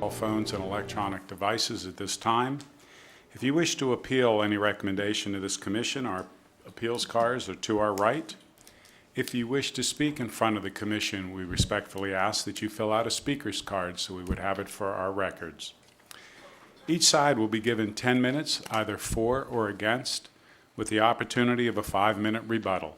cell phones and electronic devices at this time. If you wish to appeal any recommendation to this commission, our appeals cards are to our right. If you wish to speak in front of the commission, we respectfully ask that you fill out a speaker's card so we would have it for our records. Each side will be given 10 minutes, either for or against, with the opportunity of a 5-minute rebuttal.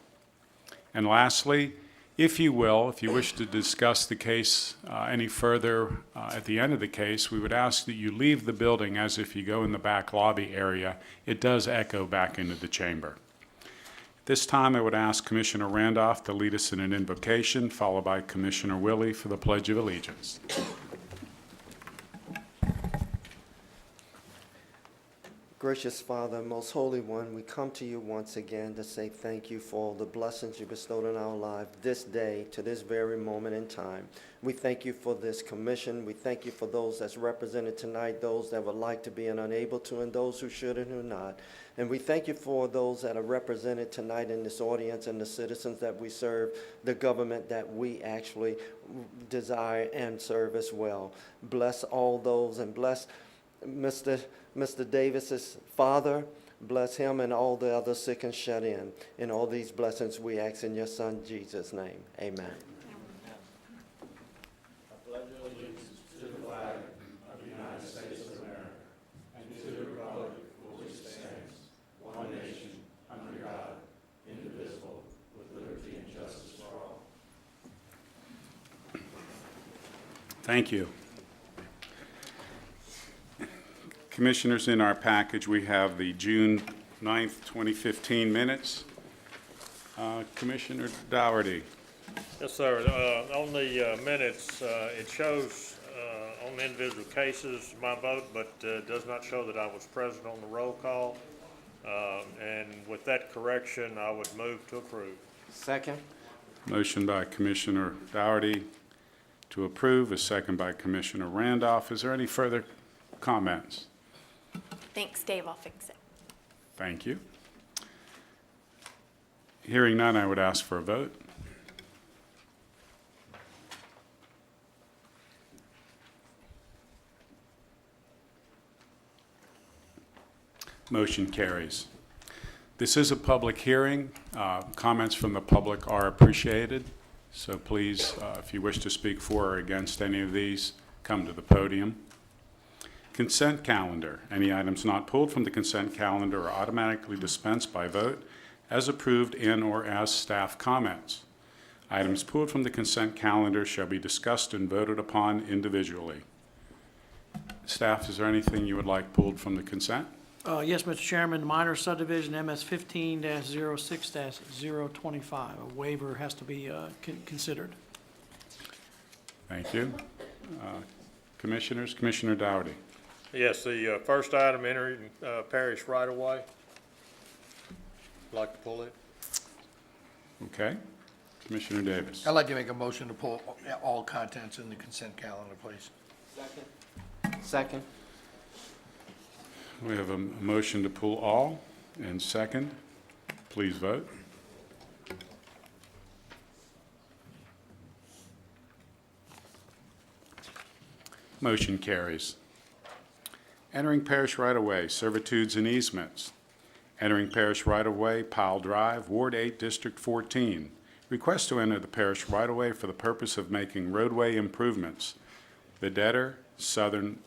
And lastly, if you wish to discuss the case any further at the end of the case, we would ask that you leave the building as if you go in the back lobby area. It does echo back into the chamber. This time I would ask Commissioner Randolph to lead us in an invocation, followed by Commissioner Willie for the Pledge of Allegiance. Gracious Father, most holy one, we come to you once again to say thank you for all the blessings you bestowed in our life this day to this very moment in time. We thank you for this commission. We thank you for those that's represented tonight, those that would like to be and unable to, and those who should and who not. And we thank you for those that are represented tonight in this audience and the citizens that we serve, the government that we actually desire and serve as well. Bless all those and bless Mr. Davis's father. Bless him and all the other sick and shut in. In all these blessings we ask in your son Jesus' name. Amen. I pledge allegiance to the flag of the United States of America and to the republic for which it stands, one nation, under God, indivisible, with liberty and justice for all. Thank you. Commissioners, in our package, we have the June 9th, 2015 minutes. Commissioner Dougherty. Yes, sir. On the minutes, it shows on individual cases my vote, but does not show that I was present on the roll call. And with that correction, I would move to approve. Second. Motion by Commissioner Dougherty to approve, a second by Commissioner Randolph. Is there any further comments? Thanks, Dave. I'll fix it. Thank you. Hearing none, I would ask for a vote. Motion carries. This is a public hearing. Comments from the public are appreciated. So please, if you wish to speak for or against any of these, come to the podium. Consent calendar. Any items not pulled from the consent calendar are automatically dispensed by vote as approved in or as staff comments. Items pulled from the consent calendar shall be discussed and voted upon individually. Staff, is there anything you would like pulled from the consent? Yes, Mr. Chairman, minor subdivision MS 15-06-025. A waiver has to be considered. Thank you. Commissioners, Commissioner Dougherty. Yes, the first item, entering Parish right away. Like to pull it. Okay. Commissioner Davis. I'd like to make a motion to pull all contents in the consent calendar, please. Second. We have a motion to pull all and second. Please vote. Motion carries. Entering parish right-of-way, servitudes and easements. Entering parish right-of-way, Powell Drive, Ward 8, District 14. Request to enter the parish right-of-way for the purpose of making roadway improvements. The debtor, Southern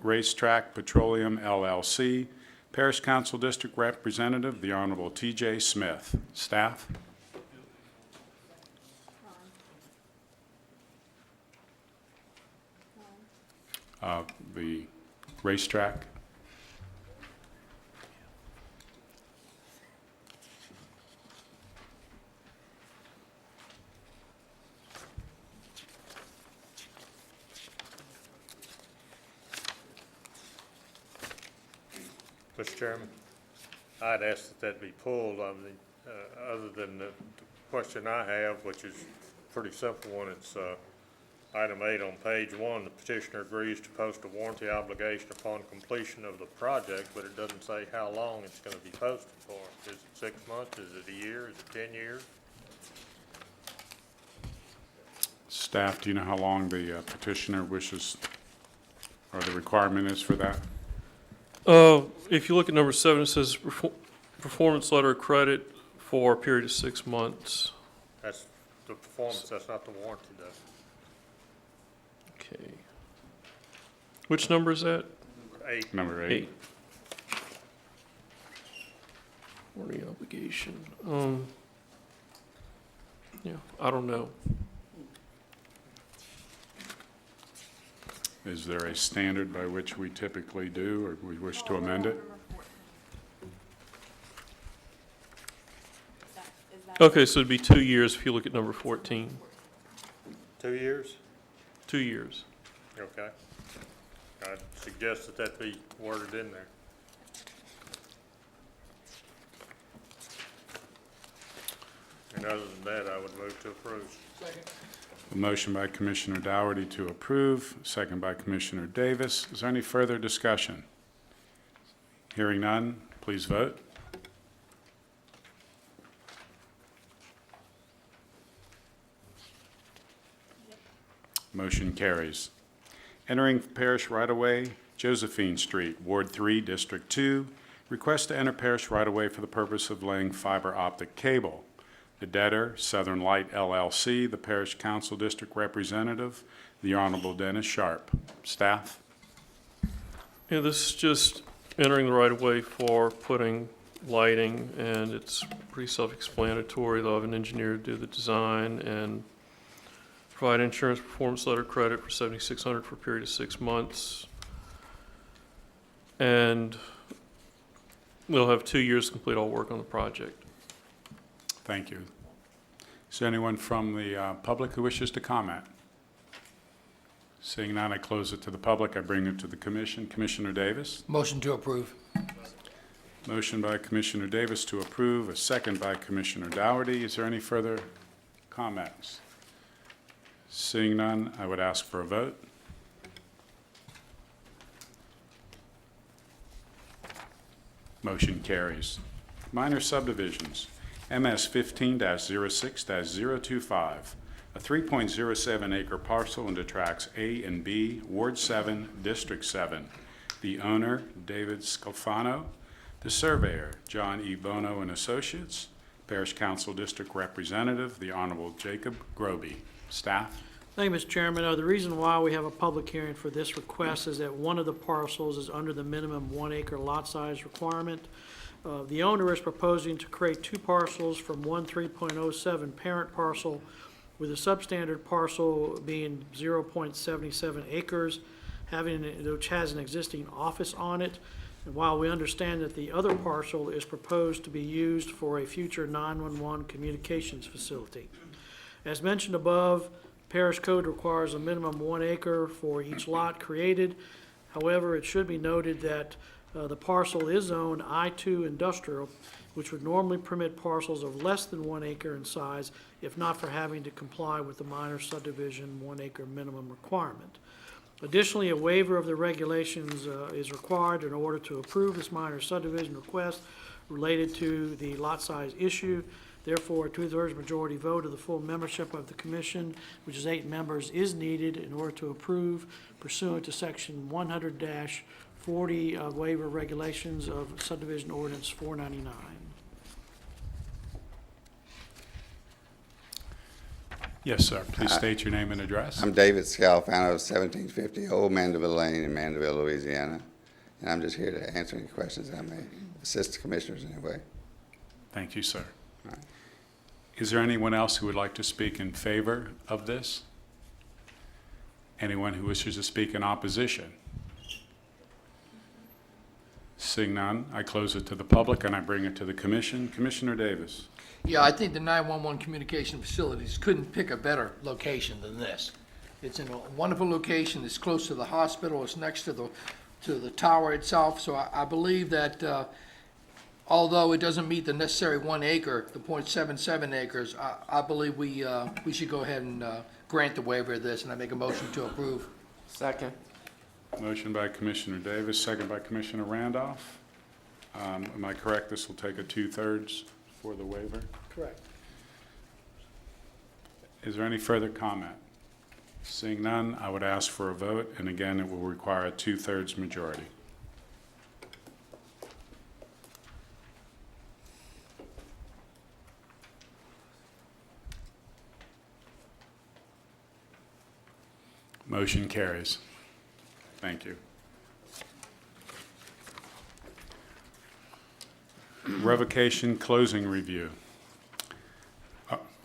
Racetrack Petroleum, LLC. Parish Council District Representative, the Honorable T.J. Smith. Staff? The racetrack. Mr. Chairman, I'd ask that that be pulled. Other than the question I have, which is a pretty simple one, it's item 8 on page 1. The petitioner agrees to post a warranty obligation upon completion of the project, but it doesn't say how long it's going to be posted for. Is it 6 months? Is it a year? Is it 10 years? Staff, do you know how long the petitioner wishes or the requirement is for that? If you look at number 7, it says performance letter of credit for a period of 6 months. That's the performance, that's not the warranty though. Okay. Which number is that? 8, Number 8. 8. Warranty obligation. Yeah, I don't know. Is there a standard by which we typically do, or we wish to amend it? Okay, so it'd be 2 years if you look at number 14. 2 years? 2 years. Okay. I'd suggest that that be worded in there. And other than that, I would move to approve. A motion by Commissioner Dougherty to approve, second by Commissioner Davis. Is there any further discussion? Hearing none, please vote. Motion carries. Entering Parish right-of-way, Josephine Street, Ward 3, District 2. Request to enter Parish right-of-way for the purpose of laying fiber optic cable. The debtor, Southern Light LLC, the Parish Council District Representative, the Honorable Dennis Sharp. Staff? Yeah, this is just entering the right of way for putting lighting, and it's pretty self-explanatory. They'll have an engineer do the design and provide insurance performance letter credit for $7,600 for a period of 6 months. And they'll have 2 years to complete all work on the project. Thank you. Is there anyone from the public who wishes to comment? Seeing none, I close it to the public. I bring it to the commission. Commissioner Davis? Motion to approve. Motion by Commissioner Davis to approve, a second by Commissioner Dougherty. Is there any further comments? Seeing none, I would ask for a vote. Motion carries. Minor subdivisions. MS 15-06-025, a 3.07 acre parcel into tracts A and B, Ward 7, District 7. The owner, David Scalfano. The surveyor, John E. Bono and Associates. Parish Council District Representative, the Honorable Jacob Groby. Staff? Thank you, Mr. Chairman. The reason why we have a public hearing for this request is that one of the parcels is under the minimum 1 acre lot size requirement. The owner is proposing to create 2 parcels from one 3.07 parent parcel, with a substandard parcel being 0.77 acres, which has an existing office on it. And while we understand that the other parcel is proposed to be used for a future 911 communications facility. As mentioned above, Parish Code requires a minimum 1 acre for each lot created. However, it should be noted that the parcel is zoned I-2 industrial, which would normally permit parcels of less than 1 acre in size, if not for having to comply with the minor subdivision 1 acre minimum requirement. Additionally, a waiver of the regulations is required in order to approve this minor subdivision request related to the lot size issue. Therefore, a 2/3 majority vote of the full membership of the commission, which is 8 members, is needed in order to approve pursuant to section 100-40 of waiver regulations of subdivision ordinance 499. Yes, sir. Please state your name and address. I'm David Scalfano, 1750 Old Mandeville Lane in Mandeville, Louisiana. And I'm just here to answer any questions I may assist the commissioners in any way. Thank you, sir. All right. Is there anyone else who would like to speak in favor of this? Anyone who wishes to speak in opposition? Seeing none, I close it to the public and I bring it to the commission. Commissioner Davis. Yeah, I think the 911 communication facilities couldn't pick a better location than this. It's in a wonderful location. It's close to the hospital. It's next to the tower itself. So I believe that although it doesn't meet the necessary 1 acre, the 0.77 acres, I believe we should go ahead and grant the waiver of this, and I make a motion to approve. Second. Motion by Commissioner Davis, second by Commissioner Randolph. Am I correct? This will take a 2/3 for the waiver? Correct. Is there any further comment? Seeing none, I would ask for a vote, and again, it will require a two-thirds majority. Motion carries. Thank you. Revocation closing review.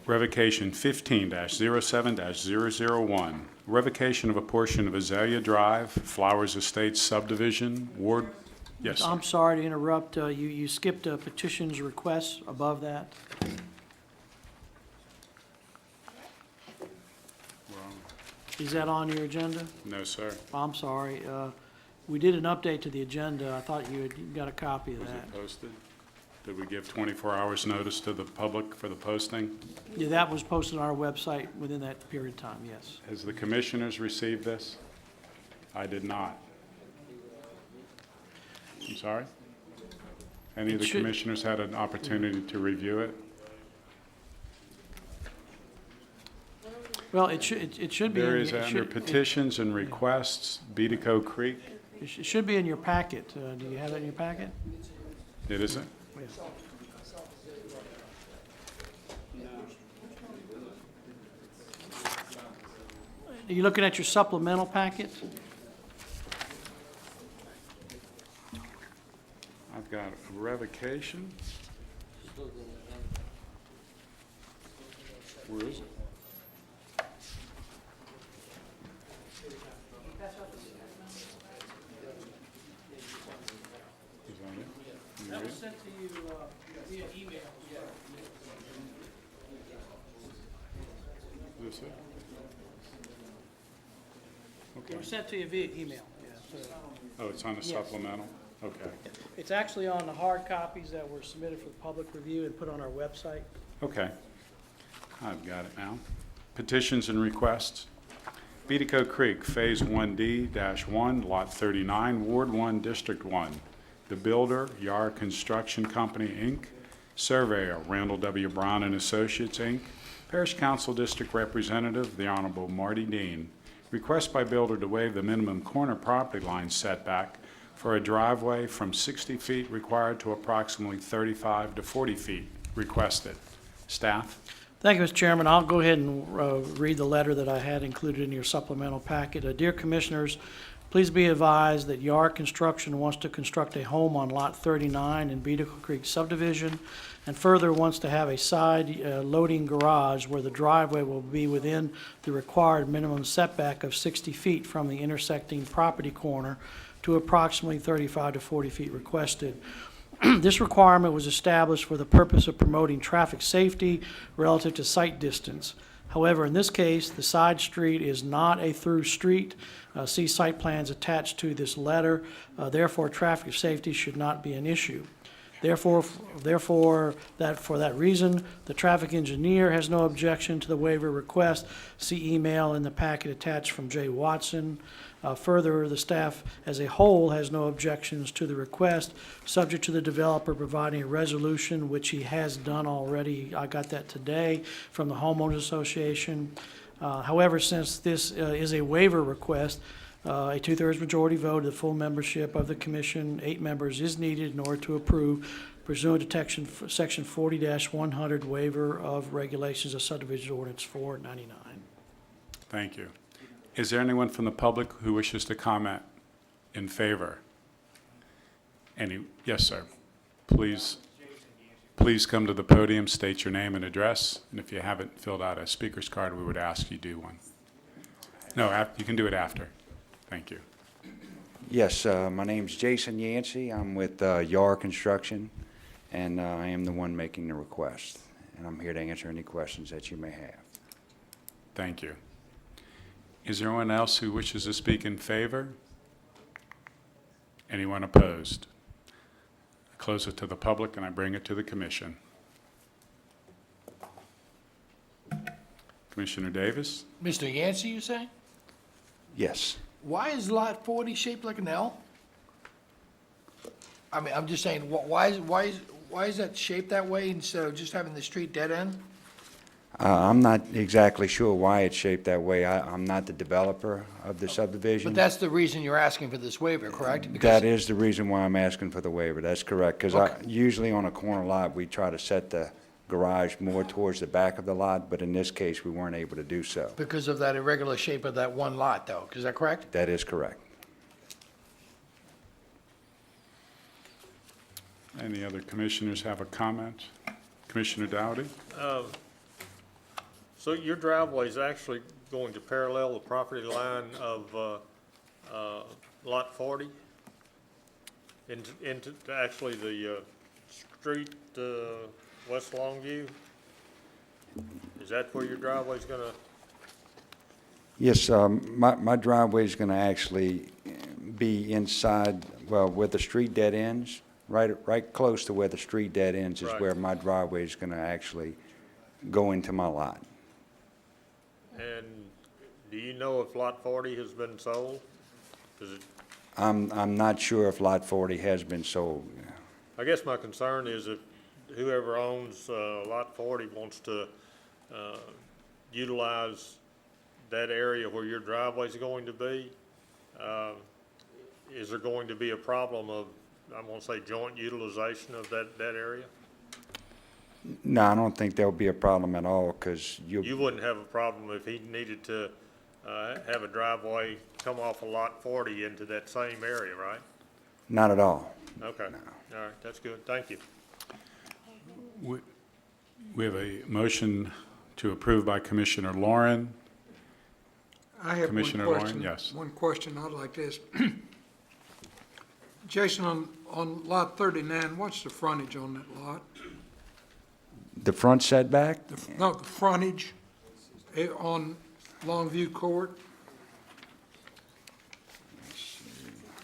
Revocation 15-07-001. Revocation of a portion of Azalea Drive, Flowers Estates subdivision, Ward. Yes, sir. I'm sorry to interrupt. You skipped petitions requests above that. Is that on your agenda? No, sir. I'm sorry. We did an update to the agenda. I thought you had got a copy of Was that. it posted? Did we give 24 hours notice to the public for the posting? Yeah, that was posted on our website within that period of time, yes. Has the commissioners received this? I did not. I'm sorry? Any of It the should- commissioners had an opportunity to review it? Well, it should be. There in- is it under should- petitions and requests, Beatico Creek. It should be in your packet. Do you have it in your packet? It isn't? Are you looking at your supplemental packet? I've got a revocation. Where is it? Is that it? Can you read it? Sent to you via email. Is this it? It Okay. was sent to you via email, yeah. So Oh, it's on the Yes. supplemental? Okay. it's actually on the hard copies that were submitted for public review and put on our website. Okay. I've got it now. Petitions and requests. Beatico Creek, Phase 1D-1, Lot 39, Ward 1, District 1. The builder, Yar Construction Company, Inc. Surveyor, Randall W. Brown and Associates, Inc. Parish Council District Representative, the Honorable Marty Dean. Request by builder to waive the minimum corner property line setback for a driveway from 60 feet required to approximately 35 to 40 feet requested. Staff? Thank you, Mr. Chairman. I'll go ahead and read the letter that I had included in your supplemental packet. Dear Commissioners, please be advised that Yar Construction wants to construct a home on Lot 39 in Beatico Creek subdivision, and further wants to have a side loading garage where the driveway will be within the required minimum setback of 60 feet from the intersecting property corner to approximately 35 to 40 feet requested. This requirement was established for the purpose of promoting traffic safety relative to sight distance. However, in this case, the side street is not a through street. See site plans attached to this letter. Therefore, traffic safety should not be an issue. Therefore, for that reason, the traffic engineer has no objection to the waiver request. See email in the packet attached from Jay Watson. Further, the staff as a whole has no objections to the request, subject to the developer providing a resolution, which he has done already. I got that today from the Homeowners Association. However, since this is a waiver request, a two-thirds majority vote of the full membership of the commission, 8 members, is needed in order to approve pursuant to section 40-100 waiver of regulations of subdivision ordinance 499. Thank you. Is there anyone from the public who wishes to comment in favor? Yes, sir. Please come to the podium, state your name and address, and if you haven't filled out a speaker's card, we would ask you do one. No, you can do it after. Thank you. Yes, my name's Jason Yancey. I'm with Yar Construction, and I am the one making the request. And I'm here to answer any questions that you may have. Thank you. Is there anyone else who wishes to speak in favor? Anyone opposed? I close it to the public and I bring it to the commission. Commissioner Davis? Mr. Yancey, you say? Yes. Why is lot 40 shaped like an L? I mean, I'm just saying, why is that shaped that way instead of just having the street dead end? I'm not exactly sure why it's shaped that way. I'm not the developer of the subdivision. But that's the reason you're asking for this waiver, correct? That is the reason why I'm asking for the waiver. That's correct. Because Okay. usually on a corner lot, we try to set the garage more towards the back of the lot, but in this case, we weren't able to do so. Because of that irregular shape of that one lot, though. Is that correct? That is correct. Any other commissioners have a comment? Commissioner Dowdy? So your driveway is actually going to parallel the property line of Lot 40? Into actually the street West Longview? Is that where your driveway's gonna? Yes, my driveway's going to actually be inside, well, where the street dead ends, right close to where the street dead ends is Right. where my driveway is going to actually go into my lot. And do you know if Lot 40 has been sold? Does it, I'm not sure if Lot 40 has been sold. I guess my concern is if whoever owns Lot 40 wants to utilize that area where your driveway's going to be, is there going to be a problem of, I'm gonna say, joint utilization of that area? No, I don't think there'll be a problem at all, because You wouldn't have a problem if he needed to have a driveway come off of Lot 40 into that same area, right? not at all. Okay, all right, that's good, thank you. We have a motion to approve by Commissioner Lauren. I have one Commissioner Lauren, question. yes. One question I'd like to ask. Jason, on lot 39, what's the frontage on that lot? The front setback, No, the frontage on Longview Court?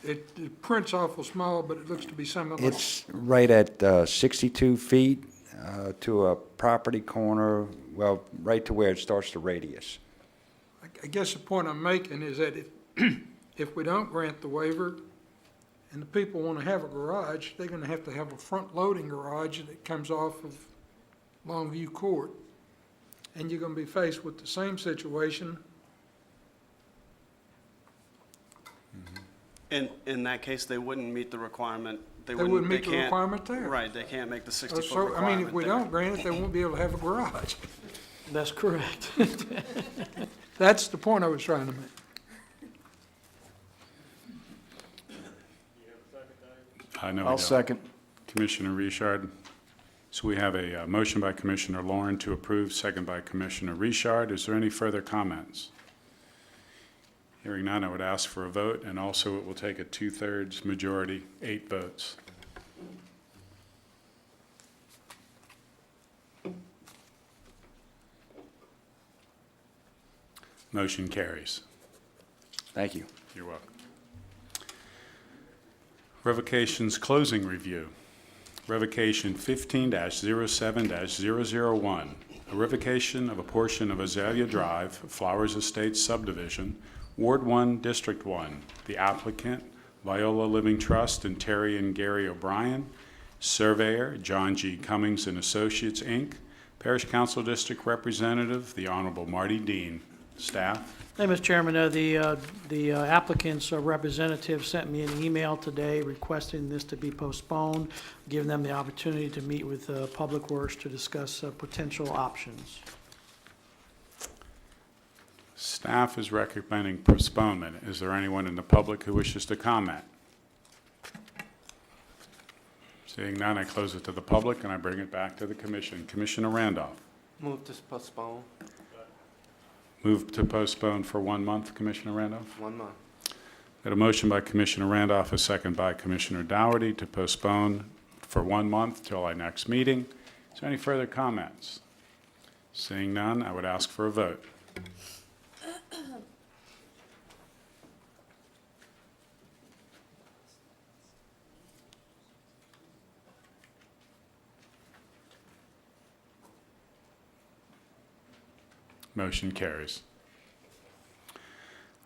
It prints awful small, but it looks to be something like, it's right at 62 feet to a property corner, well, right to where it starts the radius. I guess the point I'm making is that if we don't grant the waiver and the people want to have a garage, they're going to have a front-loading garage that comes off of Longview Court. And you're going to be faced with the same situation. In that case, they wouldn't meet the requirement. They wouldn't meet the can't- requirement there. Right, they can't make the 60-foot So, requirement I mean, if we there. don't grant it, they won't be able to have a garage. That's correct. That's the point I was trying to make. I know we I'll don't. second. Commissioner Richard. So we have a motion by Commissioner Lauren to approve, second by Commissioner Richard. Is there any further comments? Hearing none, I would ask for a vote, and also it will take a 2/3 majority, 8 votes. Motion carries. Thank you. You're welcome. Revocations closing review. Revocation 15-07-001, a revocation of a portion of Azalea Drive, Flowers Estates subdivision, Ward 1, District 1. The applicant, Viola Living Trust and Terry and Gary O'Brien. Surveyor, John G. Cummings and Associates, Inc. Parish Council District Representative, the Honorable Marty Dean. Staff? Hey, Mr. Chairman, the applicant's representative sent me an email today requesting this to be postponed, giving them the opportunity to meet with Public Works to discuss potential options. Staff is recommending postponement. Is there anyone in the public who wishes to comment? Seeing none, I close it to the public and I bring it back to the commission. Commissioner Randolph. Move to postpone Move to postpone for 1 month, Commissioner Randolph. 1 month. Got a motion by Commissioner Randolph, a second by Commissioner Dougherty to postpone for 1 month till our next meeting. Is there any further comments? Seeing none, I would ask for a vote. Motion carries.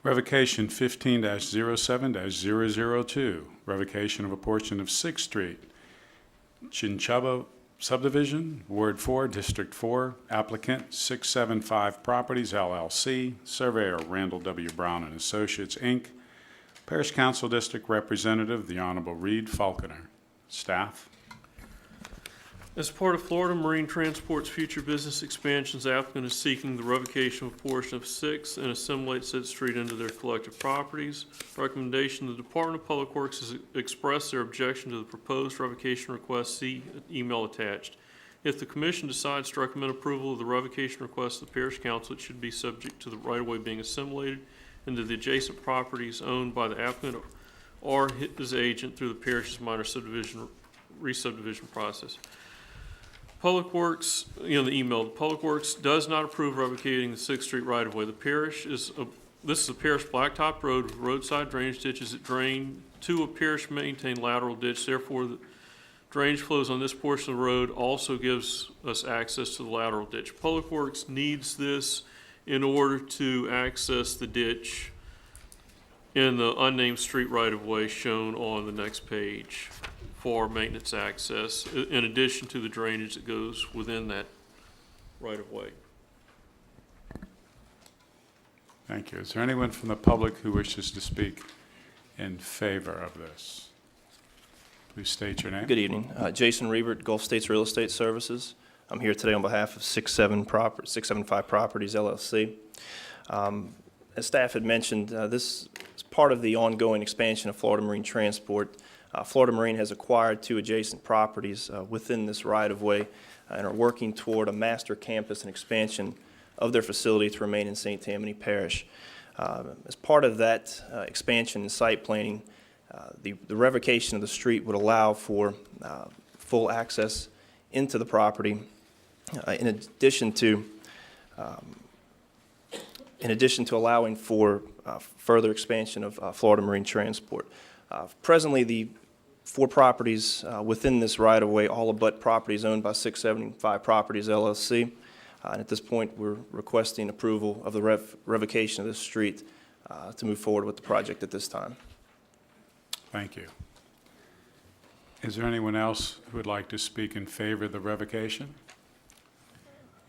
Revocation 15-07-002, revocation of a portion of 6th Street, Chinchaba subdivision, Ward 4, District 4, applicant 675 Properties LLC, surveyor Randall W. Brown and Associates, Inc., Parish Council District Representative, the Honorable Reed Falconer. Staff? As part of Florida Marine Transport's future business expansions, the applicant is seeking the revocation of a portion of 6 and assimilate said street into their collective properties. Recommendation: the Department of Public Works has expressed their objection to the proposed revocation request. See email attached. If the commission decides to recommend approval of the revocation request of the Parish Council, it should be subject to the right-of-way being assimilated into the adjacent properties owned by the applicant or his agent through the parish's minor subdivision, re-subdivision process. Public Works, the email, Public Works does not approve revocating the 6th Street right-of-way. The parish this is a parish blacktop road with roadside drainage ditches that drain to a parish-maintained lateral ditch. Therefore, the drainage flows on this portion of the road also gives us access to the lateral ditch. Public Works needs this in order to access the ditch in the unnamed street right-of-way shown on the next page for maintenance access, in addition to the drainage that goes within that right-of-way. Thank you. Is there anyone from the public who wishes to speak in favor of this? Please state your name. Good evening. Jason Reibert, Gulf States Real Estate Services. I'm here today on behalf of 675 Properties, LLC. As staff had mentioned, this is part of the ongoing expansion of Florida Marine Transport. Florida Marine has acquired 2 adjacent properties within this right-of-way and are working toward a master campus and expansion of their facility to remain in St. Tammany Parish. As part of that expansion and site planning, the revocation of the street would allow for full access into the property, in addition to allowing for further expansion of Florida Marine Transport. Presently, the 4 properties within this right-of-way all abut properties owned by 675 Properties, LLC. And at this point, we're requesting approval of the revocation of this street to move forward with the project at this time. Thank you. Is there anyone else who would like to speak in favor of the revocation?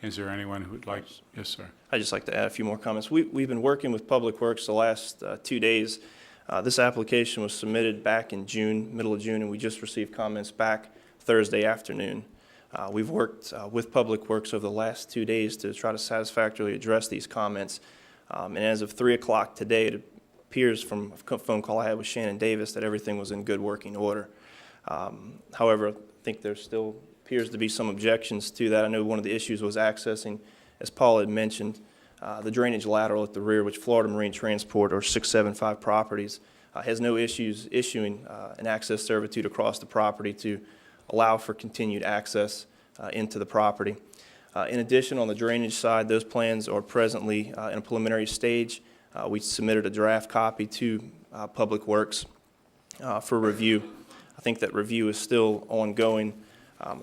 Is there anyone who would like? Yes, sir. I'd just like to add a few more comments. We've been working with Public Works the last 2 days. This application was submitted back in June, middle of June, and we just received comments back Thursday afternoon. We've worked with Public Works over the last 2 days to try to satisfactorily address these comments. And as of 3 o'clock today, it appears from a phone call I had with Shannon Davis that everything was in good working order. However, I think there still appears to be some objections to that. I know one of the issues was accessing, as Paul had mentioned, the drainage lateral at the rear, which Florida Marine Transport, or 675 Properties, has no issues issuing an access servitude across the property to allow for continued access into the property. In addition, on the drainage side, those plans are presently in a preliminary stage. We submitted a draft copy to Public Works for review. I think that review is still ongoing.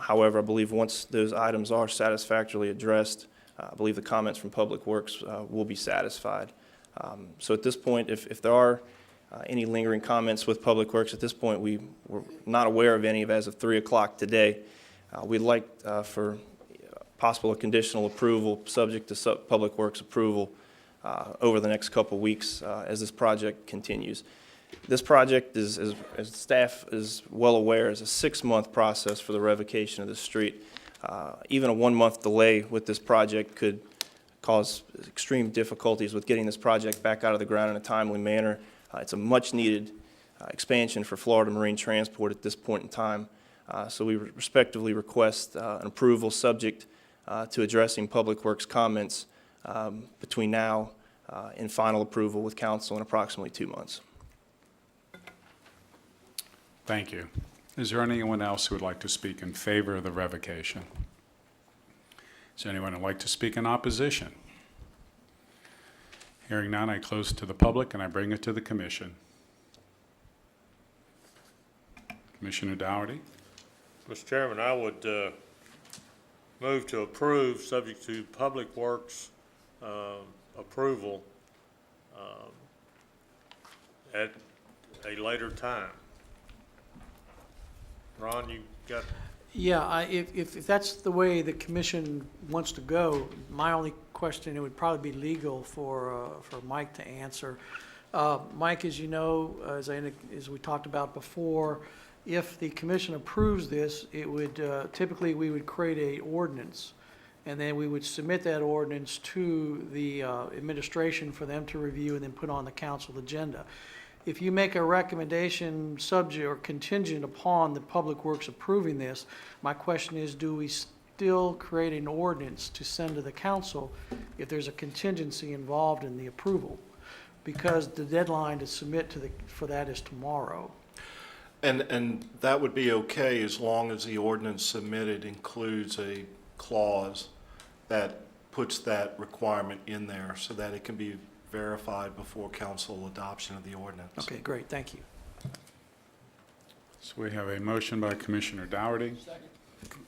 However, I believe once those items are satisfactorily addressed, I believe the comments from Public Works will be satisfied. So at this point, if there are any lingering comments with Public Works, at this point we're not aware of any as of 3 o'clock today. We'd like for possible conditional approval subject to Public Works approval over the next couple weeks as this project continues. This project is, as staff is well aware, is a 6-month process for the revocation of the street. Even a 1-month delay with this project could cause extreme difficulties with getting this project back out of the ground in a timely manner. It's a much-needed expansion for Florida Marine Transport at this point in time. So we respectively request an approval subject to addressing Public Works comments between now and final approval with council in approximately 2 months. Thank you. Is there anyone else who would like to speak in favor of the revocation? Is there anyone who would like to speak in opposition? Hearing none, I close it to the public and I bring it to the commission. Commissioner Dougherty. Mr. Chairman, I would move to approve, subject to Public Works approval at a later time. Ron, you got? Yeah, if that's the way the commission wants to go, my only question, it would probably be legal for Mike to answer. Mike, as you know, as we talked about before, if the commission approves this, it would, typically, we would create a ordinance, and then we would submit that ordinance to the administration for them to review and then put on the council agenda. If you make a recommendation subject or contingent upon the Public Works approving this, my question is, do we still create an ordinance to send to the council if there's a contingency involved in the approval? Because the deadline to submit to for that is tomorrow. And that would be okay as long as the ordinance submitted includes a clause that puts that requirement in there so that it can be verified before council adoption of the ordinance. Okay, great, thank you. So we have a motion by Commissioner Dougherty.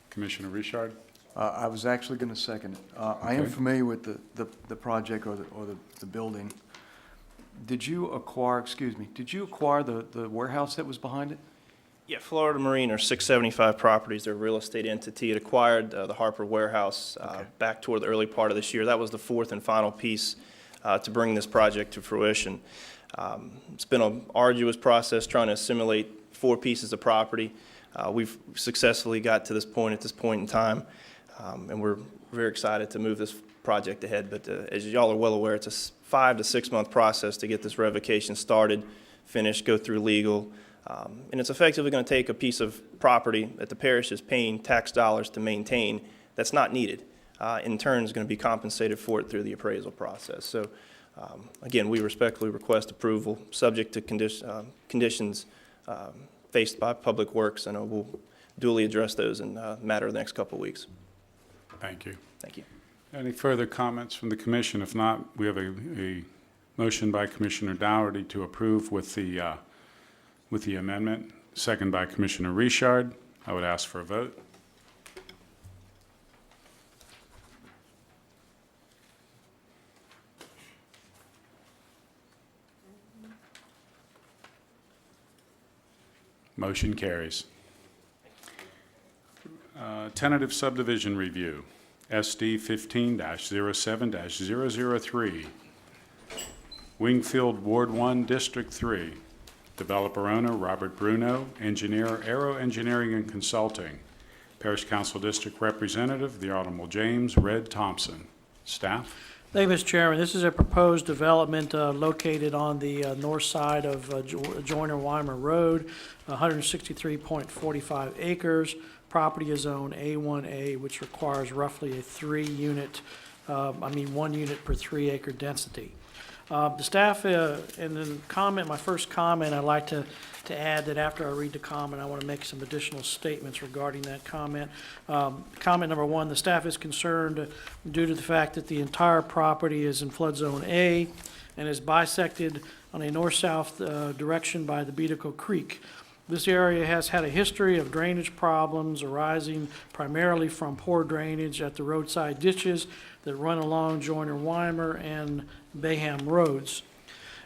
Commissioner Richard? I was actually going to second it. I am Okay. familiar with the project or the building. Did you acquire the warehouse that was behind it? Yeah, Florida Marine are 675 properties. They're a real estate entity. It acquired the Harper Warehouse back toward the early part of this year. That was the fourth and final piece to bring this project to fruition. It's been an arduous process trying to assimilate 4 pieces of property. We've successfully got to this point at this point in time, and we're very excited to move this project ahead. But as y'all are well aware, it's a 5 to 6 month process to get this revocation started, finished, go through legal. And it's effectively going to take a piece of property that the parish is paying tax dollars to maintain that's not needed. In turn, is going to be compensated for it through the appraisal process. So, again, we respectfully request approval, subject to conditions faced by Public Works, and we'll duly address those in a matter of the next couple of weeks. Thank you. Thank you. Any further comments from the commission? If not, we have a motion by Commissioner Dougherty to approve with the amendment, second by Commissioner Richard. I would ask for a vote. Motion carries. Tentative subdivision review, SD 15-07-003, Wingfield Ward 1, District 3. Developer owner, Robert Bruno. Engineer, Aero Engineering and Consulting. Parish Council District Representative, the Honorable James Red Thompson. Staff? Thank you, Mr. Chairman. This is a proposed development located on the north side of Joyner-Weimer Road, 163.45 acres. Property is zone A1A, which requires roughly a 1 unit per 3 acre density. The staff, and then my first comment, I'd like to add that after I read the comment, I want to make some additional statements regarding that comment. Comment number 1, the staff is concerned due to the fact that the entire property is in flood zone A and is bisected on a north-south direction by the Beatico Creek. This area has had a history of drainage problems arising primarily from poor drainage at the roadside ditches that run along Joyner-Weimer and Bayham Roads.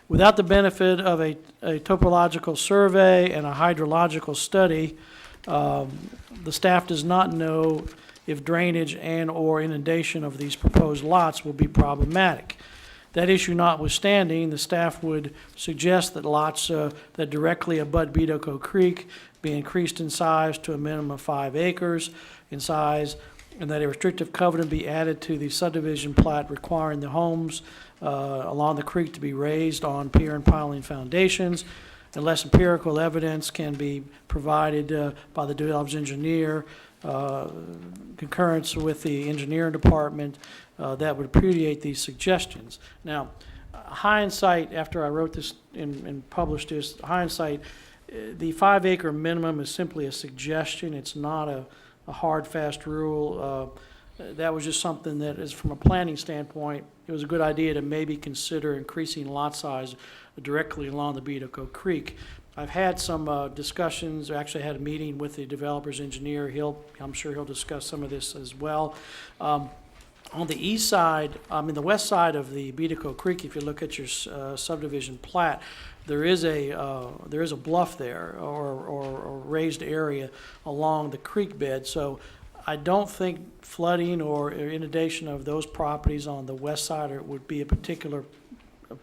Without the benefit of a topological survey and a hydrological study, the staff does not know if drainage and/or inundation of these proposed lots will be problematic. That issue notwithstanding, the staff would suggest that lots that directly abut Beatico Creek be increased in size to a minimum of 5 acres in size, and that a restrictive covenant be added to the subdivision plat requiring the homes along the creek to be raised on pier and piling foundations, unless empirical evidence can be provided by the developer's engineer, concurrence with the engineering department, that would repudiate these suggestions. Now, hindsight, after I wrote this and published this, hindsight, the 5 acre minimum is simply a suggestion. It's not a hard, fast rule. That was just something that is, from a planning standpoint, it was a good idea to maybe consider increasing lot size directly along the Beatico Creek. I've had some discussions, I actually had a meeting with the developer's engineer. I'm sure he'll discuss some of this as well. On the east side, the west side of the Beatico Creek, if you look at your subdivision plat, there is a bluff there or raised area along the creek bed. So I don't think flooding or inundation of those properties on the west side would be a particular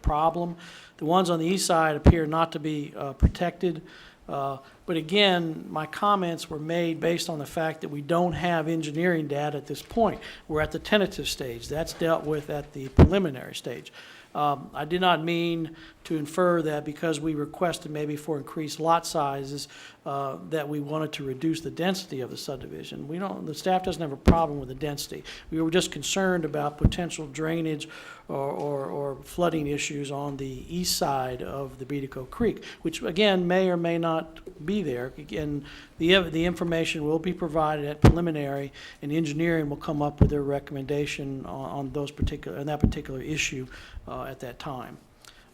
problem. The ones on the east side appear not to be protected. But again, my comments were made based on the fact that we don't have engineering data at this point. We're at the tentative stage. That's dealt with at the preliminary stage. I did not mean to infer that because we requested maybe for increased lot sizes that we wanted to reduce the density of the subdivision. The staff doesn't have a problem with the density. We were just concerned about potential drainage or flooding issues on the east side of the Beatico Creek, which again may or may not be there. Again, the information will be provided at preliminary, and engineering will come up with their recommendation on that particular issue at that time.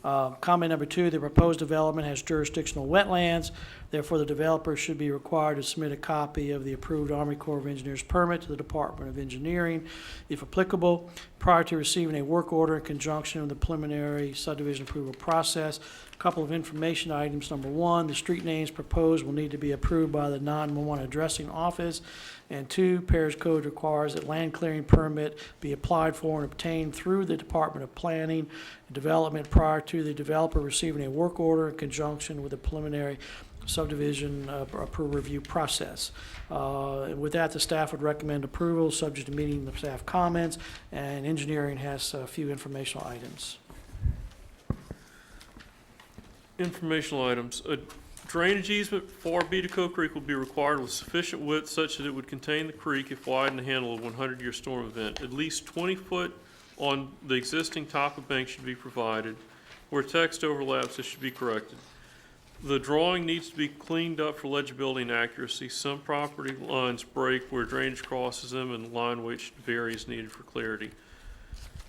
Comment number 2, the proposed development has jurisdictional wetlands. Therefore, the developer should be required to submit a copy of the approved Army Corps of Engineers permit to the Department of Engineering, if applicable, prior to receiving a work order in conjunction with the preliminary subdivision approval process. A couple of information items. Number 1, the street names proposed will need to be approved by the 911 addressing office. And 2, Parish Code requires that land clearing permit be applied for and obtained through the Department of Planning and Development prior to the developer receiving a work order in conjunction with the preliminary subdivision approval review process. With that, the staff would recommend approval, subject to meeting the staff comments, and engineering has a few informational items. Informational items. A drainage easement for Beatico Creek will be required with sufficient width such that it would contain the creek if widened to handle a 100-year storm event. At least 20 foot on the existing top of bank should be provided. Where text overlaps, this should be corrected. The drawing needs to be cleaned up for legibility and accuracy. Some property lines break where drainage crosses them, and line weight should vary as needed for clarity.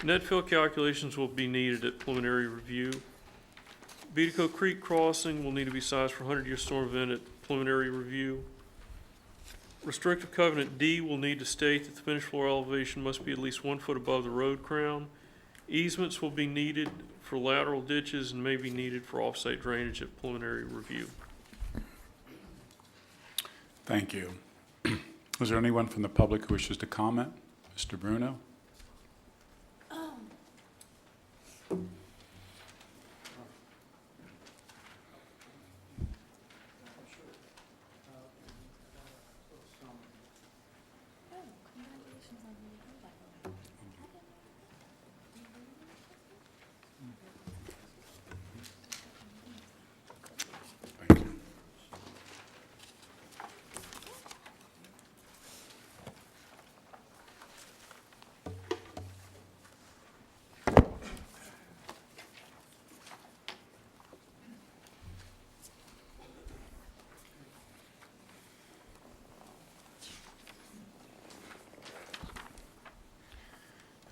Net fill calculations will be needed at preliminary review. Beatico Creek crossing will need to be sized for 100-year storm event at preliminary review. Restrictive covenant D will need to state that the finished floor elevation must be at least 1 foot above the road crown. Easements will be needed for lateral ditches and may be needed for off-site drainage at preliminary review. Thank you. Is there anyone from the public who wishes to comment? Mr. Bruno? Thank you.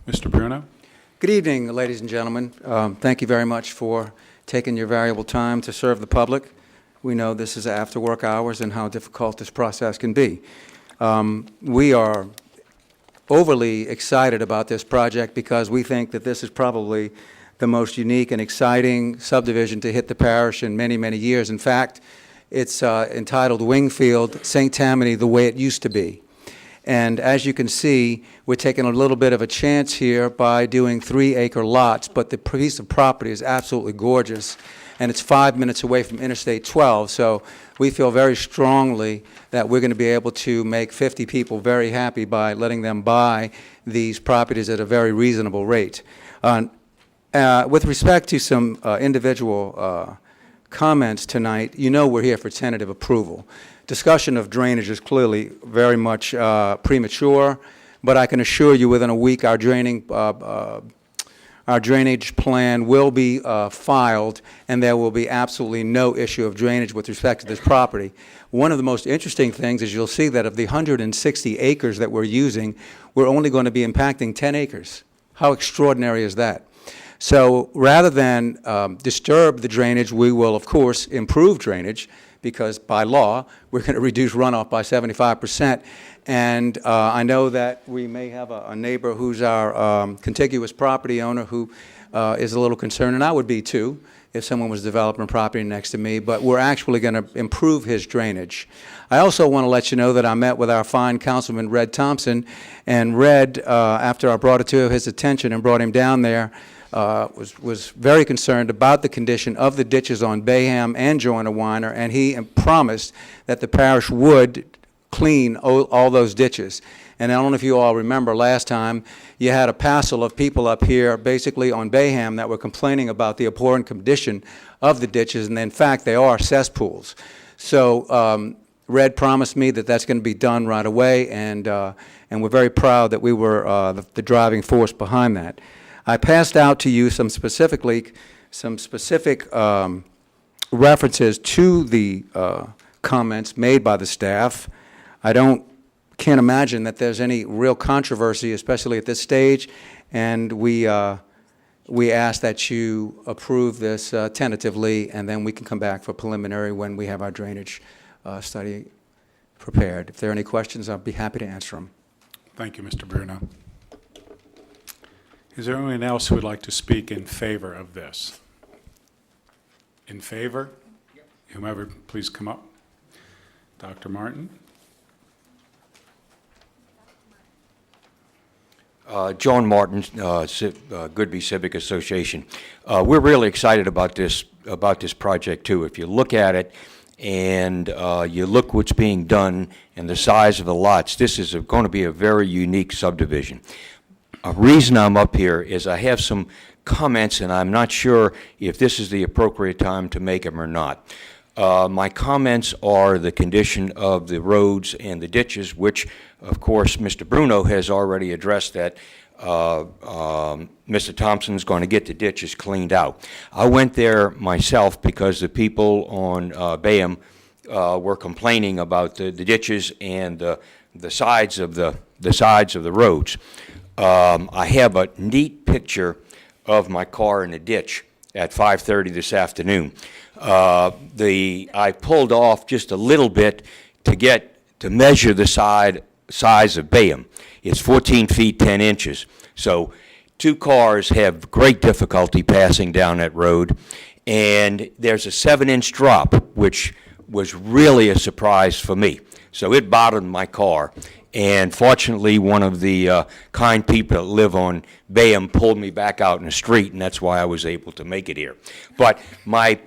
Mr. Bruno? Good evening, ladies and gentlemen. Thank you very much for taking your valuable time to serve the public. We know this is after work hours and how difficult this process can be. We are overly excited about this project because we think that this is probably the most unique and exciting subdivision to hit the parish in many, many years. In fact, it's entitled Wingfield St. Tammany the way it used to be. And as you can see, we're taking a little bit of a chance here by doing 3-acre lots, but the piece of property is absolutely gorgeous, and it's 5 minutes away from Interstate 12, so we feel very strongly that we're going to be able to make 50 people very happy by letting them buy these properties at a very reasonable rate. With respect to some individual comments tonight, you know we're here for tentative approval. Discussion of drainage is clearly very much premature, but I can assure you within a week our drainage plan will be filed, and there will be absolutely no issue of drainage with respect to this property. One of the most interesting things is you'll see that of the 160 acres that we're using, we're only going to be impacting 10 acres. How extraordinary is that? So rather than disturb the drainage, we will, of course, improve drainage, because by law, we're going to reduce runoff by 75%. And I know that we may have a neighbor who's our contiguous property owner who is a little concerned, and I would be too, if someone was developing property next to me, but we're actually going to improve his drainage. I also want to let you know that I met with our fine councilman, Red Thompson, and Red, after I brought it to his attention and brought him down there, was very concerned about the condition of the ditches on Bayham and Joyner Weiner, and he promised that the parish would clean all those ditches. And I don't know if you all remember last time, you had a passel of people up here, basically on Bayham, that were complaining about the abhorrent condition of the ditches, and in fact, they are cesspools. So Red promised me that that's going to be done right away, and we're very proud that we were the driving force behind that. I passed out to you some specific references to the comments made by the staff. I can't imagine that there's any real controversy, especially at this stage, and we ask that you approve this tentatively, and then we can come back for preliminary when we have our drainage study prepared. If there are any questions, I'll be happy to answer them. Thank you, Mr. Bruno. Is there anyone else who would like to speak in favor of this? In favor? Whomever, please come up. Dr. Martin? John Martin, Goodby Civic Association. We're really excited about this project too. If you look at it and you look what's being done and the size of the lots, this is going to be a very unique subdivision. A reason I'm up here is I have some comments, and I'm not sure if this is the appropriate time to make them or not. My comments are the condition of the roads and the ditches, which, of course, Mr. Bruno has already addressed that Mr. Thompson's going to get the ditches cleaned out. I went there myself because the people on Bayham were complaining about the ditches and the sides of the roads. I have a neat picture of my car in a ditch at 5:30 this afternoon. I pulled off just a little bit to measure the size of Bayham. It's 14 feet 10 inches. So 2 cars have great difficulty passing down that road, and there's a 7-inch drop, which was really a surprise for me. So it bottomed my car. And fortunately, one of the kind people that live on Bayham pulled me back out in the street, and that's why I was able to make it here. But my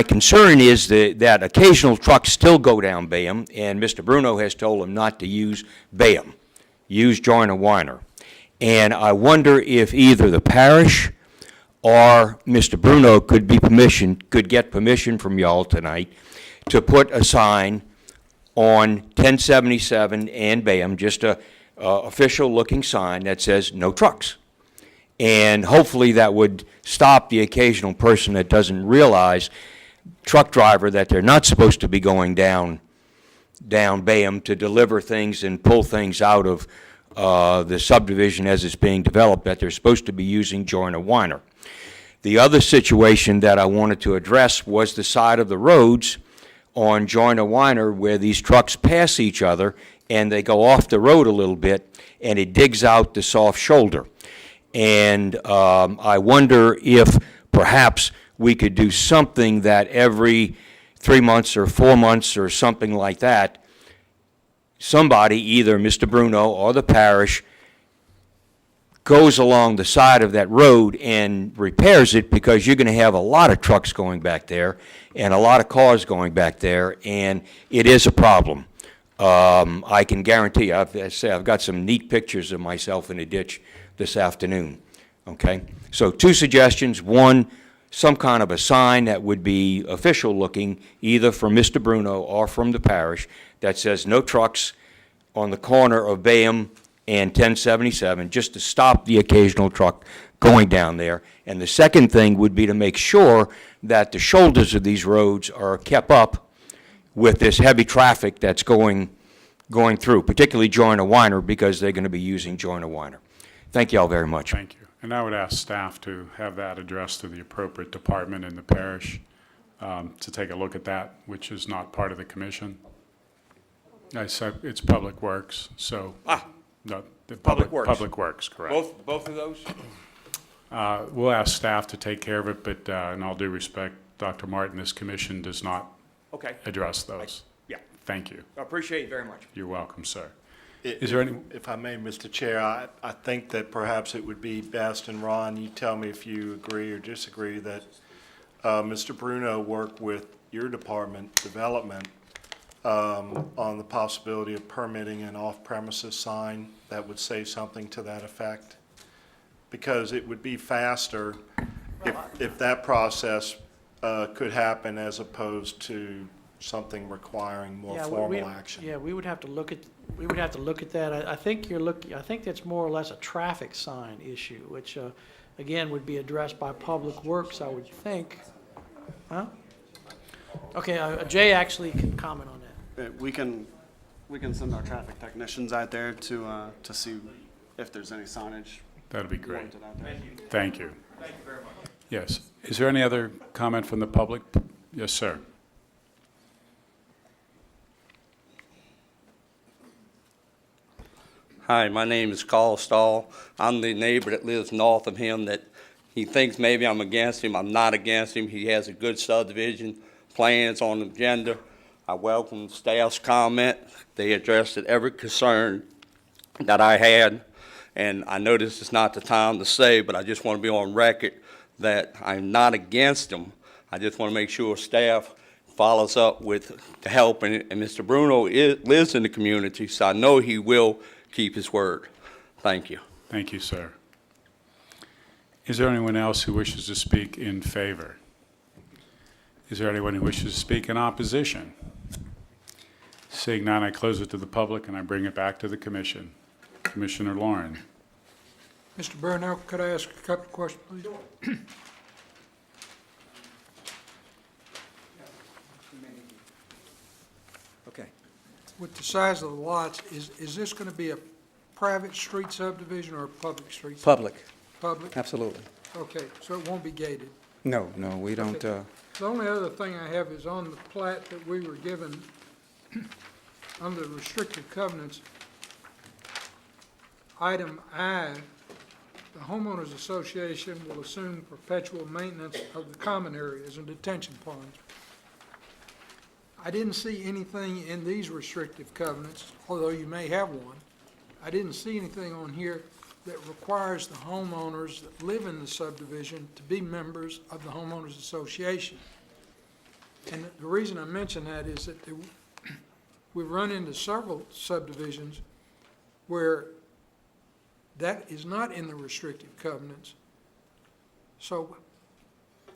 concern is that occasional trucks still go down Bayham, and Mr. Bruno has told them not to use Bayham, use Joyner Weiner. And I wonder if either the parish or Mr. Bruno could get permission from y'all tonight to put a sign on 1077 and Bayham, just a official-looking sign that says no trucks. And hopefully that would stop the occasional person that doesn't realize, truck driver, that they're not supposed to be going down Bayham to deliver things and pull things out of the subdivision as it's being developed, that they're supposed to be using Joyner Weiner. The other situation that I wanted to address was the side of the roads on Joyner Weiner where these trucks pass each other and they go off the road a little bit and it digs out the soft shoulder. And I wonder if perhaps we could do something that every 3 months or 4 months or something like that, somebody, either Mr. Bruno or the parish, goes along the side of that road and repairs it, because you're going to have a lot of trucks going back there and a lot of cars going back there, and it is a problem. I can guarantee, I've got some neat pictures of myself in a ditch this afternoon, okay? So 2 suggestions. One, some kind of a sign that would be official looking, either from Mr. Bruno or from the parish, that says no trucks on the corner of Bayham and 1077, just to stop the occasional truck going down there. And the second thing would be to make sure that the shoulders of these roads are kept up with this heavy traffic that's going through, particularly Joyner Weiner, because they're going to be using Joyner Weiner. Thank you all very much. Thank you. And I would ask staff to have that addressed to the appropriate department in the parish to take a look at that, which is not part of the commission. I said it's Public Works, so. No, the Public Works. Public Works, correct. Both of those? We'll ask staff to take care of it, but in all due respect, Dr. Martin, this commission does not Okay. address those. Yeah. Thank you. I appreciate it very much. You're welcome, sir. Is there any- If I may, Mr. Chair, I think that perhaps it would be best, and Ron, you tell me if you agree or disagree, that Mr. Bruno work with your department, development, on the possibility of permitting an off-premises sign that would say something to that effect. Because it would be faster if that process could happen as opposed to something requiring more Yeah, formal action. Yeah, we would have to look at that. I think I think that's more or less a traffic sign issue, which, again, would be addressed by Public Works, I would think. Huh? Okay, Jay actually can comment on that. We can send our traffic technicians out there to see if there's any signage. That'd be great. warranted out there. Thank you. Thank you very much. Yes. Is there any other comment from the public? Yes, sir. Hi, my name is Carl Stahl. I'm the neighbor that lives north of him that he thinks maybe I'm against him. I'm not against him. He has a good subdivision plans on the agenda. I welcome staff's comment. They addressed every concern that I had. And I know this is not the time to say, but I just want to be on record that I'm not against him. I just want to make sure staff follows up with the help. And Mr. Bruno lives in the community, so I know he will keep his word. Thank you. Thank you, sir. Is there anyone else who wishes to speak in favor? Is there anyone who wishes to speak in opposition? Seeing none, I close it to the public and I bring it back to the commission. Commissioner Lauren. Mr. Burnell, could I ask a couple of questions, please? Okay. With the size of the lots, is this going to be a private street subdivision or a public street? Public, Public? absolutely. Okay, so it won't be gated. No, we don't, The only other thing I have is on the plat that we were given under the restrictive covenants, item I, the homeowners association will assume perpetual maintenance of the common areas and detention ponds. I didn't see anything in these restrictive covenants, although you may have one. I didn't see anything on here that requires the homeowners that live in the subdivision to be members of the homeowners association. And the reason I mention that is that we've run into several subdivisions where that is not in the restrictive covenants. So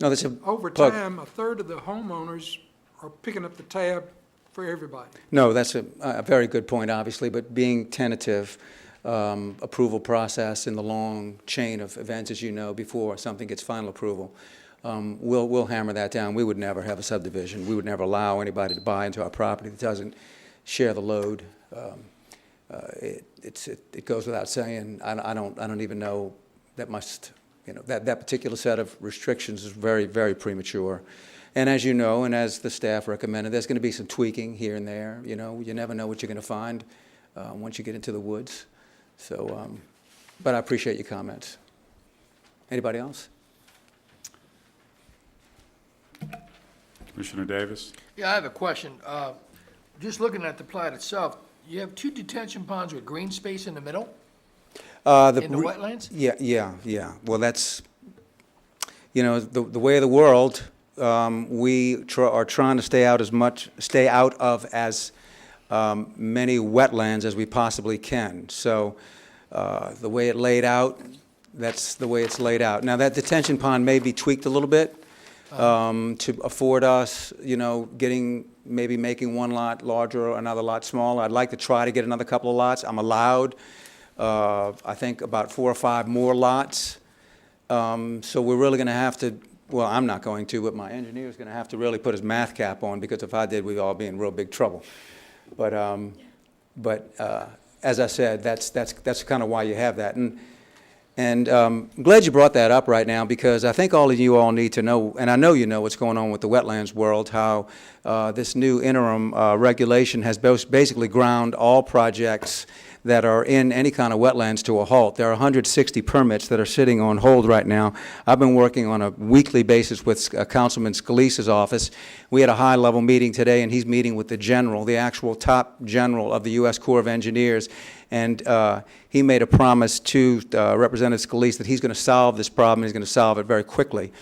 no, that's a. over plug. time, a third of the homeowners are picking up the tab for everybody. No, that's a very good point, obviously, but being tentative, approval process in the long chain of events, as you know, before something gets final approval, we'll hammer that down. We would never have a subdivision. We would never allow anybody to buy into our property that doesn't share the load. It goes without saying. I don't even know that that particular set of restrictions is very, very premature. And as you know, and as the staff recommended, there's going to be some tweaking here and there. You know, you never know what you're going to find once you get into the woods. So, but I appreciate your comments. Anybody else? Commissioner Davis. Yeah, I have a question. Just looking at the plat itself, you have two detention ponds with green space in the middle? In the wetlands? Yeah. Well, that's, you know, the way of the world. We are trying to stay out of as many wetlands as we possibly can. So the way it laid out, that's the way it's laid out. Now, that detention pond may be tweaked a little bit to afford us, you know, maybe making one lot larger or another lot smaller. I'd like to try to get another couple of lots. I'm allowed, I think, about 4 or 5 more lots. So we're really going to have to, well, I'm not going to, but my engineer's going to have to really put his math cap on, because if I did, we'd all be in real big trouble. But as I said, that's kind of why you have that. And And I'm glad you brought that up right now, because I think all of you all need to know, and I know you know what's going on with the wetlands world, how this new interim regulation has basically ground all projects that are in any kind of wetlands to a halt. There are 160 permits that are sitting on hold right now. I've been working on a weekly basis with Councilman Scalise's office. We had a high-level meeting today, and he's meeting with the general, the actual top general of the U.S. Corps of Engineers, and he made a promise to Representative Scalise that he's going to solve this problem. He's going to solve it very quickly.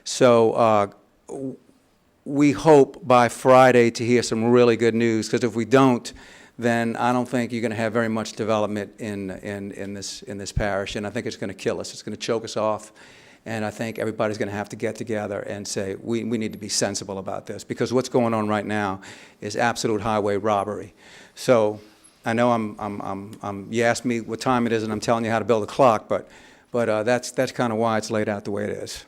So we hope by Friday to hear some really good news, because if we don't, then I don't think you're going to have very much development in this parish, and I think it's going to kill us. It's going to choke us off, and I think everybody's going to have to get together and say we need to be sensible about this, because what's going on right now is absolute highway robbery. So I know you asked me what time it is, and I'm telling you how to build a clock, but that's kind of why it's laid out the way it is.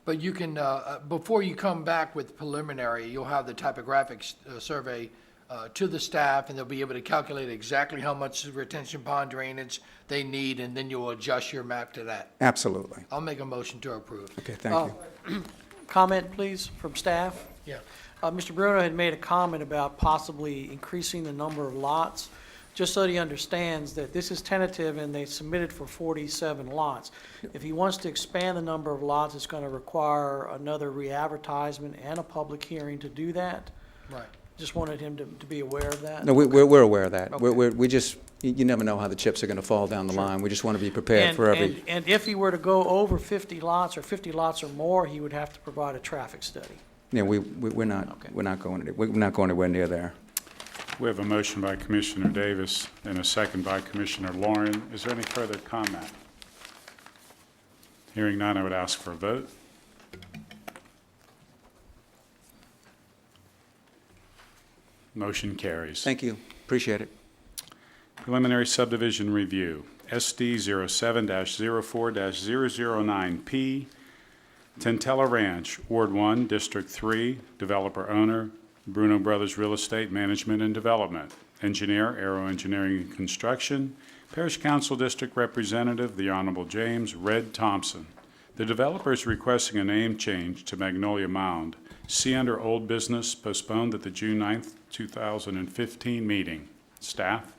But you can, before you come back with preliminary, you'll have the typographic survey to the staff, and they'll be able to calculate exactly how much retention pond drainage they need, and then you'll adjust your map to that. Absolutely. I'll make a motion to approve. Okay, thank you. Comment, please, from staff? Yeah. Mr. Bruno had made a comment about possibly increasing the number of lots, just so that he understands that this is tentative and they submitted for 47 lots. If he wants to expand the number of lots, it's going to require another re-advertisement and a public hearing to do that. Right. Just wanted him to be aware of that. No, we're aware of that. Okay. We just, you never know how the chips are going to fall down the line. We just want to be prepared for every. And if he were to go over 50 lots or 50 lots or more, he would have to provide a traffic study. Yeah, we're not going anywhere near there. We have a motion by Commissioner Davis and a second by Commissioner Lauren. Is there any further comment? Hearing none, I would ask for a vote. Motion carries. Thank you. Appreciate it. Preliminary subdivision review, SD 07-04-009P, Tentella Ranch, Ward 1, District 3, developer owner, Bruno Brothers Real Estate Management and Development. Engineer, Aero Engineering and Construction. Parish Council District Representative, the Honorable James Red Thompson. The developer is requesting a name change to Magnolia Mound. See under old business, postponed at the June 9th, 2015 meeting. Staff?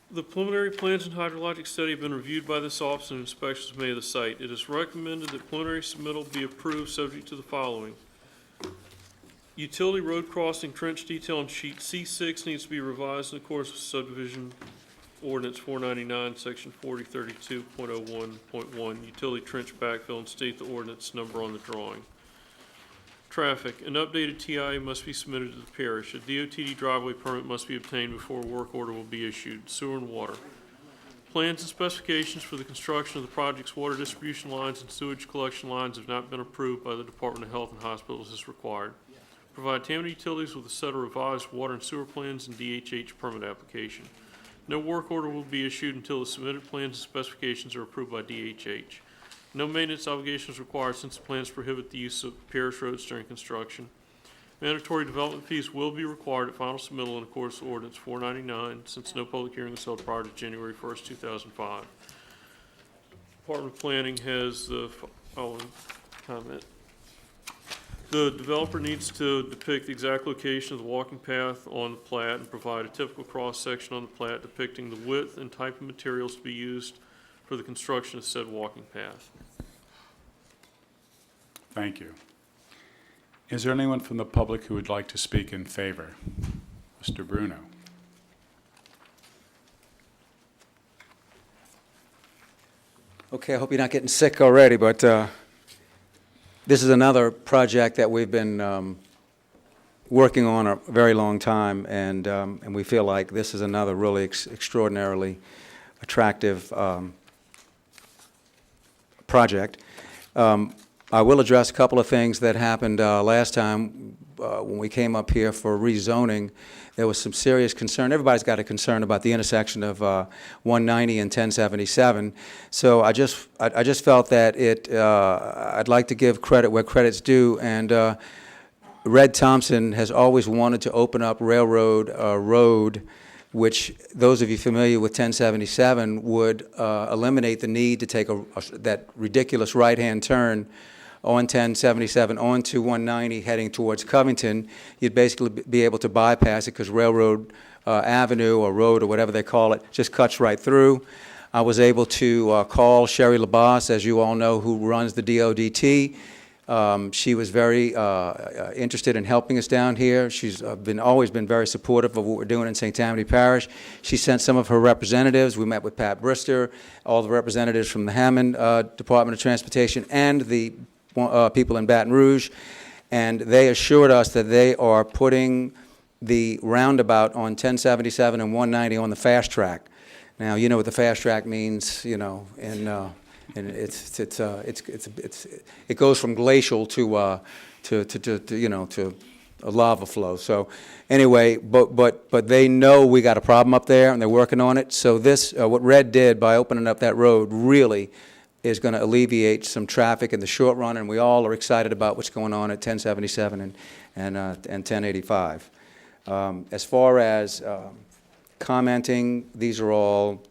The preliminary plans and hydrologic study have been reviewed by this office and inspections made of the site. It is recommended that preliminary submittal be approved subject to the following. Utility road crossing trench detail on sheet C6 needs to be revised in accordance with subdivision ordinance 499, section 4032.01.1, utility trench backfill, and state the ordinance number on the drawing. Traffic, an updated TIA must be submitted to the parish. A DOTD driveway permit must be obtained before a work order will be issued. Sewer and water. Plans and specifications for the construction of the project's water distribution lines and sewage collection lines have not been approved by the Department of Health and Hospitals as required. Provide Tammany Utilities with a set of revised water and sewer plans and DHH permit application. No work order will be issued until the submitted plans and specifications are approved by DHH. No maintenance obligations required since the plans prohibit the use of parish roads during construction. Mandatory development fees will be required at final submittal in accordance with Ordinance 499 since no public hearing was held prior to January 1st, 2005. Department of Planning has the following comment. The developer needs to depict the exact location of the walking path on the plat and provide a typical cross-section on the plat depicting the width and type of materials to be used for the construction of said walking path. Thank you. Is there anyone from the public who would like to speak in favor? Mr. Bruno. Okay, I hope you're not getting sick already, but this is another project that we've been working on a very long time, and we feel like this is another really extraordinarily attractive project. I will address a couple of things that happened last time when we came up here for rezoning. There was some serious concern. Everybody's got a concern about the intersection of 190 and 1077. So I just felt that I'd like to give credit where credit's due, and Red Thompson has always wanted to open up Railroad Road which those of you familiar with 1077 would eliminate the need to take that ridiculous right-hand turn on 1077 onto 190 heading towards Covington. You'd basically be able to bypass it because Railroad Avenue or Road or whatever they call it just cuts right through. I was able to call Sherry LaBasse, as you all know, who runs the DODT. She was very interested in helping us down here. She's always been very supportive of what we're doing in St. Tammany Parish. She sent some of her representatives. We met with Pat Brister, all the representatives from the Hammond Department of Transportation, and the people in Baton Rouge, and they assured us that they are putting the roundabout on 1077 and 190 on the fast track. Now, you know what the fast track means, you know, and it goes from glacial to you know, to a lava flow. So anyway, but they know we got a problem up there and they're working on it. So this, what Red did by opening up that road really is going to alleviate some traffic in the short run, and we all are excited about what's going on at 1077 and 1085. As far as commenting, these are all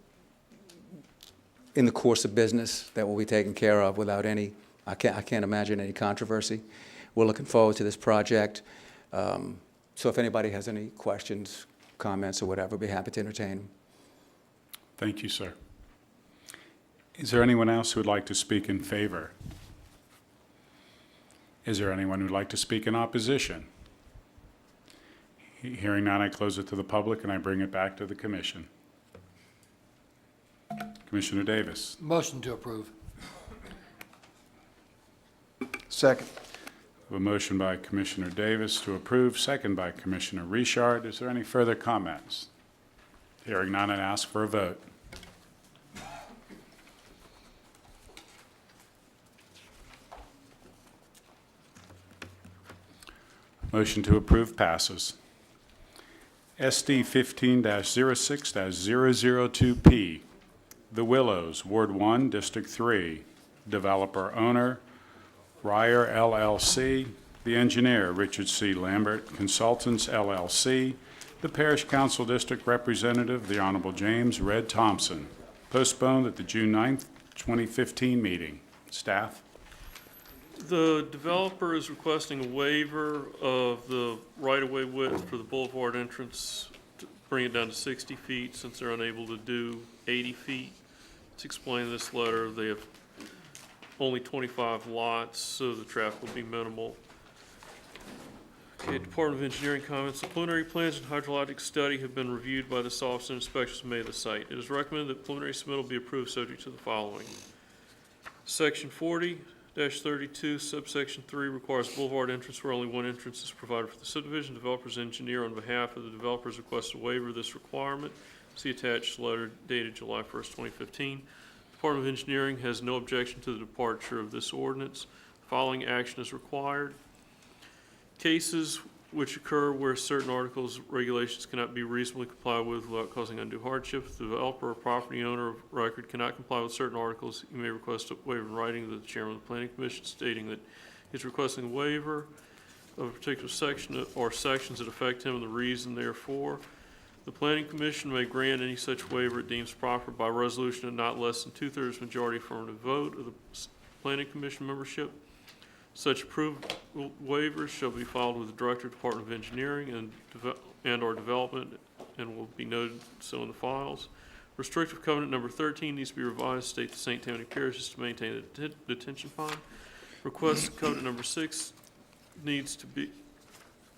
in the course of business that will be taken care of without any, I can't imagine any controversy. We're looking forward to this project. So if anybody has any questions, comments, or whatever, be happy to entertain them. Thank you, sir. Is there anyone else who would like to speak in favor? Is there anyone who would like to speak in opposition? Hearing none, I close it to the public and I bring it back to the commission. Commissioner Davis. Motion to approve. Second. A motion by Commissioner Davis to approve, second by Commissioner Richard. Is there any further comments? Hearing none, I ask for a vote. Motion to approve passes. SD 15-06-002P, The Willows, Ward 1, District 3. Developer owner, Ryer LLC. The engineer, Richard C. Lambert Consultants LLC. The Parish Council District Representative, the Honorable James Red Thompson. Postponed at the June 9th, 2015 meeting. Staff? The developer is requesting a waiver of the right-of-way width for the boulevard entrance to bring it down to 60 feet since they're unable to do 80 feet. It's explained in this letter, they have only 25 lots, so the traffic will be minimal. Okay, Department of Engineering comments. The preliminary plans and hydrologic study have been reviewed by this office and inspections made of the site. It is recommended that preliminary submittal be approved subject to the following. Section 40-32, subsection 3 requires boulevard entrance where only one entrance is provided for the subdivision. Developer's engineer on behalf of the developers requests a waiver of this requirement. See attached letter dated July 1st, 2015. Department of Engineering has no objection to the departure of this ordinance. The following action is required. Cases which occur where certain articles, regulations cannot be reasonably complied with without causing undue hardship. If the developer or property owner of record cannot comply with certain articles, you may request a waiver in writing to the chairman of the planning commission stating that he's requesting a waiver of a particular section or sections that affect him and the reason therefore. The planning commission may grant any such waiver it deems proper by resolution of not less than 2/3 majority affirmative vote of the planning commission membership. Such approved waivers shall be filed with the Director of Department of Engineering and/or Development and will be noted so in the files. Restrictive covenant number 13 needs to be revised, state the St. Tammany Parish is to maintain a detention pond. Request covenant number 6 needs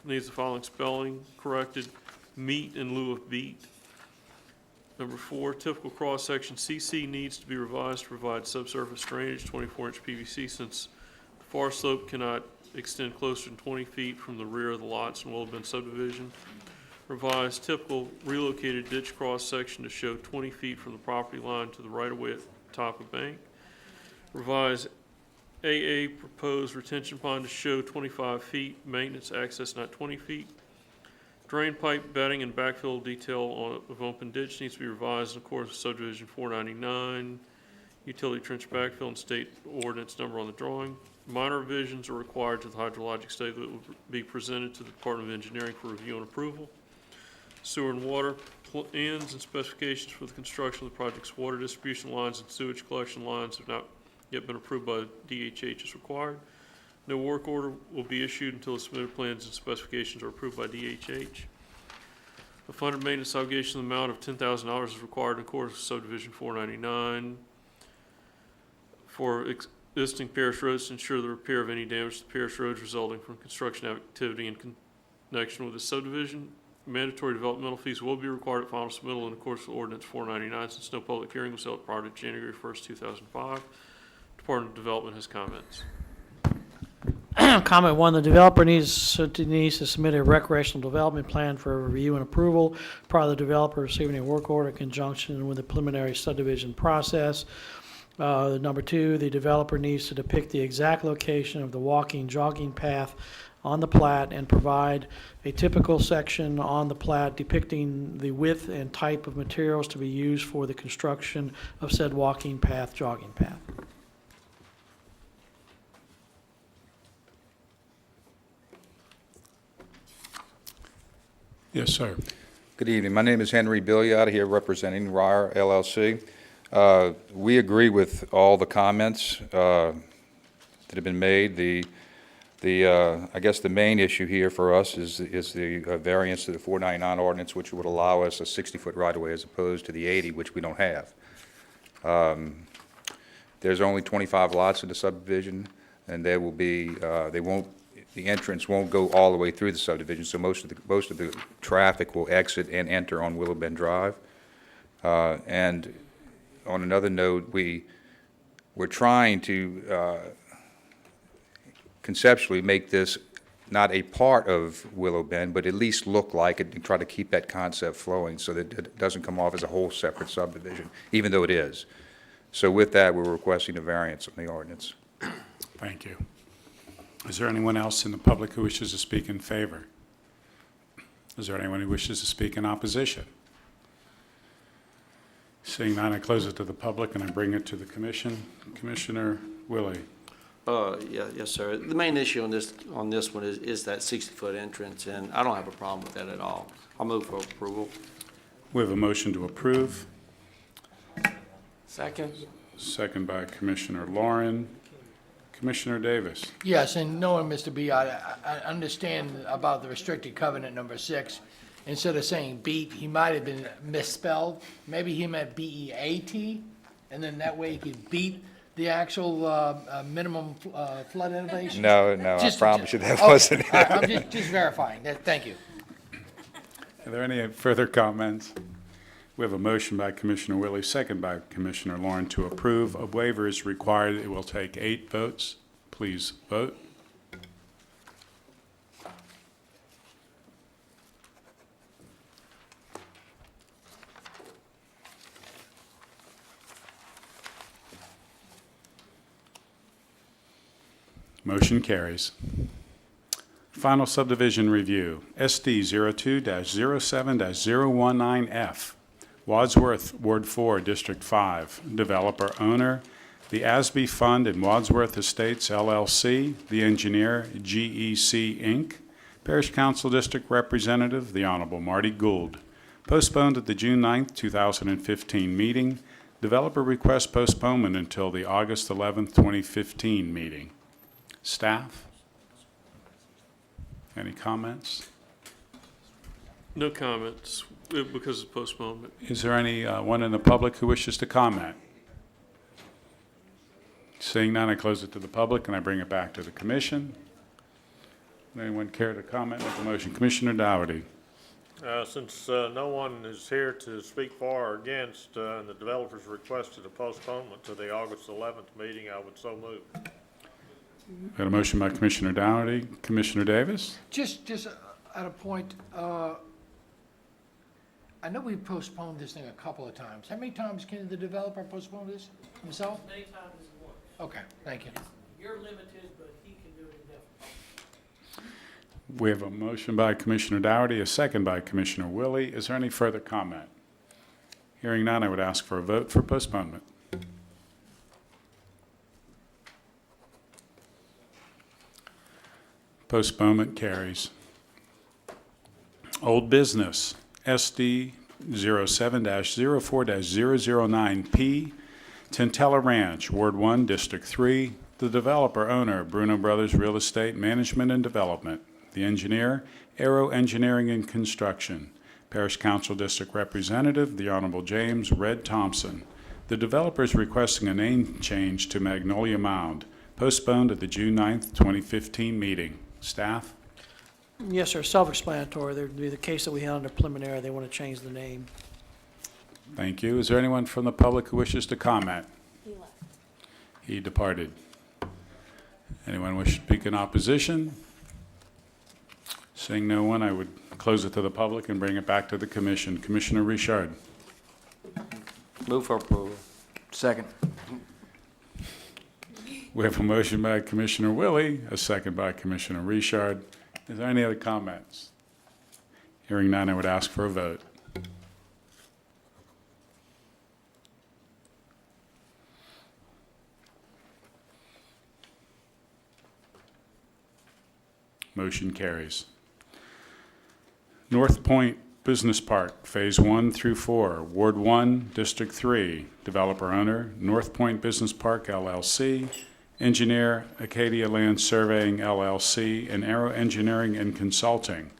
the following spelling corrected: meet in lieu of beat. Number 4, typical cross-section CC needs to be revised to provide subsurface drainage, 24-inch PVC, since the far slope cannot extend closer than 20 feet from the rear of the lots in Willow Bend subdivision. Revised typical relocated ditch cross-section to show 20 feet from the property line to the right-of-way at the top of bank. Revised AA proposed retention pond to show 25 feet, maintenance access not 20 feet. Drain pipe bedding and backfill detail of open ditch needs to be revised in accordance with subdivision 499, utility trench backfill and state ordinance number on the drawing. Minor revisions are required to the hydrologic study that will be presented to the Department of Engineering for review and approval. Sewer and water plans and specifications for the construction of the project's water distribution lines and sewage collection lines have not yet been approved by DHH as required. No work order will be issued until the submitted plans and specifications are approved by DHH. A funded maintenance obligation in the amount of $10,000 is required in accordance with subdivision 499 for existing parish roads to ensure the repair of any damage to parish roads resulting from construction activity in connection with the subdivision. Mandatory developmental fees will be required at final submittal in accordance with ordinance 499 since no public hearing was held prior to January 1st, 2005. Department of Development has comments. Comment 1, the developer needs to submit a recreational development plan for review and approval prior to the developer receiving a work order in conjunction with the preliminary subdivision process. Number 2, the developer needs to depict the exact location of the walking, jogging path on the plat and provide a typical section on the plat depicting the width and type of materials to be used for the construction of said walking path, jogging path. Yes, sir. Good evening. My name is Henry Billiard here representing RIRE LLC. We agree with all the comments that have been made. I guess the main issue here for us is the variance to the 499 ordinance, which would allow us a 60-foot right-of-way as opposed to the 80, which we don't have. There's only 25 lots in the subdivision, and there will be the entrance won't go all the way through the subdivision, so most of the traffic will exit and enter on Willow Bend Drive. And on another note, we're trying to conceptually make this not a part of Willow Bend, but at least look like it and try to keep that concept flowing so that it doesn't come off as a whole separate subdivision, even though it is. So with that, we're requesting a variance on the ordinance. Thank you. Is there anyone else in the public who wishes to speak in favor? Is there anyone who wishes to speak in opposition? Seeing none, I close it to the public and I bring it to the commission. Commissioner Willie. Yes, sir. The main issue on this one is that 60-foot entrance, and I don't have a problem with that at all. I'll move for approval. We have a motion to approve. Second. Second by Commissioner Lauren. Commissioner Davis. Yes, and knowing Mr. Biot, I understand about the restricted covenant number 6. Instead of saying beat, he might have been misspelled. Maybe he meant B-E-A-T, and then that way he could beat the actual minimum flood elevation. No, I promise you that okay. wasn't it. I'm just verifying that. Thank you. Are there any further comments? We have a motion by Commissioner Willie, second by Commissioner Lauren to approve. A waiver is required. It will take 8 votes. Please vote. Motion carries. Final subdivision review, SD 02-07-019F, Wadsworth, Ward 4, District 5, developer owner, the ASBE Fund and Wadsworth Estates LLC, the engineer, GEC Inc., Parish Council District Representative, the Honorable Marty Gould. Postponed at the June 9th, 2015 meeting. Developer requests postponement until the August 11th, 2015 meeting. Staff? Any comments? No comments because of postponement. Is there anyone in the public who wishes to comment? Seeing none, I close it to the public and I bring it back to the commission. Anyone care to comment with the motion? Commissioner Dougherty. Since no one is here to speak for or against, and the developers requested a postponement to the August 11th meeting, I would so move. Got a motion by Commissioner Dougherty. Commissioner Davis? Just at a point, I know we've postponed this thing a couple of times. How many times can the developer postpone this himself? As many times as he wants. Okay, thank you. You're limited, but he can do it indefinitely. We have a motion by Commissioner Dougherty, a second by Commissioner Willie. Is there any further comment? Hearing none, I would ask for a vote for postponement. Postponement carries. Old business, SD 07-04-009P, Tentella Ranch, Ward 1, District 3. The developer owner, Bruno Brothers Real Estate Management and Development. The engineer, Aero Engineering and Construction. Parish Council District Representative, the Honorable James Red Thompson. The developer is requesting a name change to Magnolia Mound, postponed at the June 9th, 2015 meeting. Staff? Yes, sir, self-explanatory. There'd be the case that we had under preliminary, they want to change the name. Thank you. Is there anyone from the public who wishes to comment? He left. He departed. Anyone wish to speak in opposition? Seeing no one, I would close it to the public and bring it back to the commission. Commissioner Richard. Move for approval. Second. We have a motion by Commissioner Willie, a second by Commissioner Richard. Is there any other comments? Hearing none, I would ask for a vote. Motion carries. North Point Business Park, Phase 1 through 4, Ward 1, District 3. Developer owner, North Point Business Park LLC. Engineer, Acadia Land Surveying LLC, and Aero Engineering and Consulting.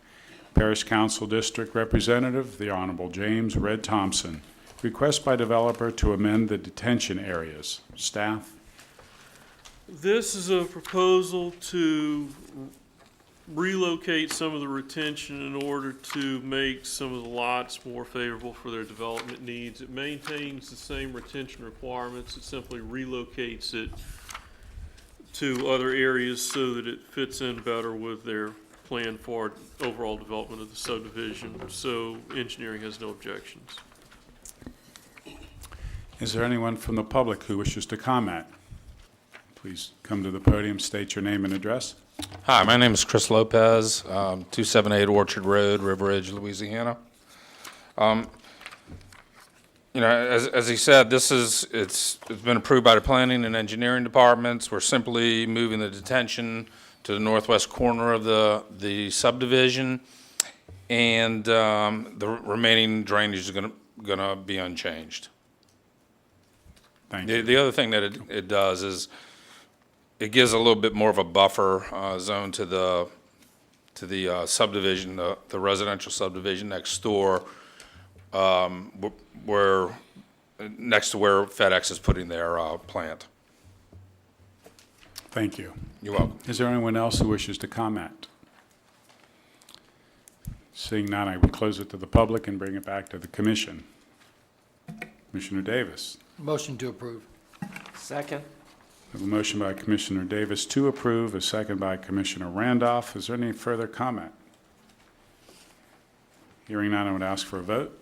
Parish Council District Representative, the Honorable James Red Thompson. Request by developer to amend the detention areas. Staff? This is a proposal to relocate some of the retention in order to make some of the lots more favorable for their development needs. It maintains the same retention requirements. It simply relocates it to other areas so that it fits in better with their plan for overall development of the subdivision. So engineering has no objections. Is there anyone from the public who wishes to comment? Please come to the podium, state your name and address. Hi, my name is Chris Lopez, 278 Orchard Road, River Edge, Louisiana. You know, as he said, it's been approved by the planning and engineering departments. We're simply moving the detention to the northwest corner of the subdivision, and the remaining drainage is gonna be unchanged. Thank you. The other thing that it does is it gives a little bit more of a buffer zone to the subdivision, the residential subdivision next door, where next to where FedEx is putting their plant. Thank you. You're welcome. Is there anyone else who wishes to comment? Seeing none, I would close it to the public and bring it back to the commission. Commissioner Davis. Motion to approve. Second. We have a motion by Commissioner Davis to approve, a second by Commissioner Randolph. Is there any further comment? Hearing none, I would ask for a vote.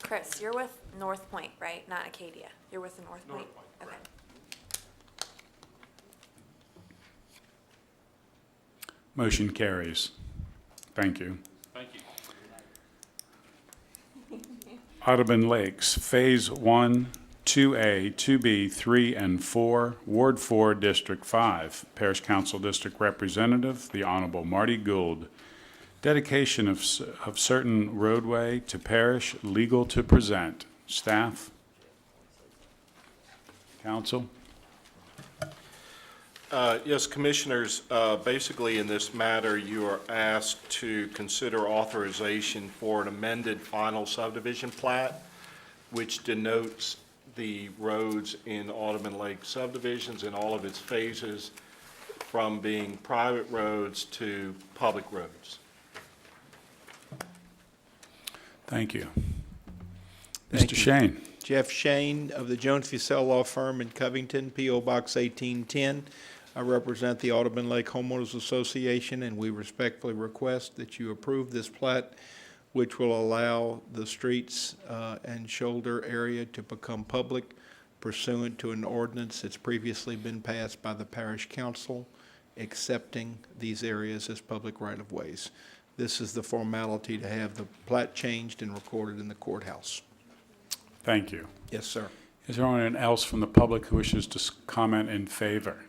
Chris, you're with North Point, right? Not Acadia. You're with the North Point? Okay. Motion carries. Thank you. Thank you. Audubon Lakes, Phase 1, 2A, 2B, 3, and 4, Ward 4, District 5. Parish Council District Representative, the Honorable Marty Gould. Dedication of certain roadway to parish, legal to present. Staff? Council? Yes, Commissioners, basically in this matter, you are asked to consider authorization for an amended final subdivision plat, which denotes the roads in Audubon Lake subdivisions in all of its phases from being private roads to public roads. Thank you. Mr. Shane? Jeff Shane of the Jones Fussell Law Firm in Covington, P.O. Box 1810. I represent the Audubon Lake Homeowners Association, and we respectfully request that you approve this plat, which will allow the streets and shoulder area to become public pursuant to an ordinance that's previously been passed by the Parish Council, accepting these areas as public right-of-ways. This is the formality to have the plat changed and recorded in the courthouse. Thank you. Yes, sir. Is there anyone else from the public who wishes to comment in favor?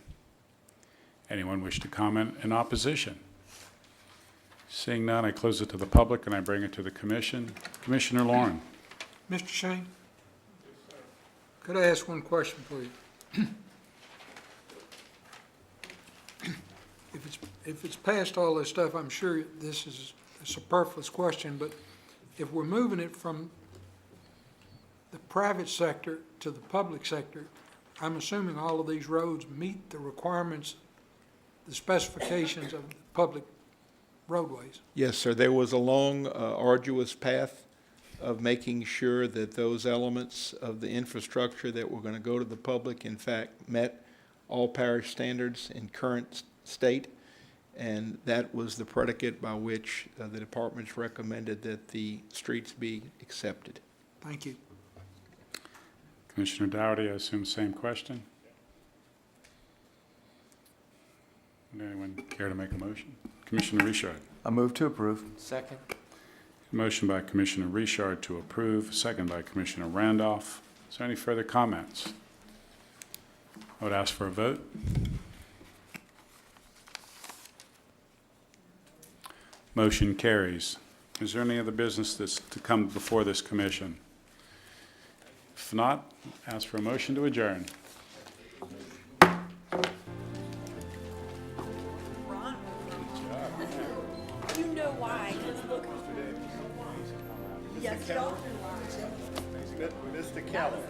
Anyone wish to comment in opposition? Seeing none, I close it to the public and I bring it to the commission. Commissioner Lauren. Mr. Shane? Could I ask one question, please? If it's past all this stuff, I'm sure this is a superfluous question, but if we're moving it from the private sector to the public sector, I'm assuming all of these roads meet the requirements, the specifications of public roadways. Yes, sir. There was a long, arduous path of making sure that those elements of the infrastructure that were going to go to the public, in fact, met all parish standards in current state. And that was the predicate by which the departments recommended that the streets be accepted. Thank you. Commissioner Dougherty, I assume same question? Would anyone care to make a motion? Commissioner Richard. I move to approve. Second. Motion by Commissioner Richard to approve, second by Commissioner Randolph. Is there any further comments? I would ask for a vote. Motion carries. Is there any other business that's to come before this commission? If not, ask for a motion to adjourn. Ron, you know why, 'cause look. Yes, y'all. Mr. Keller.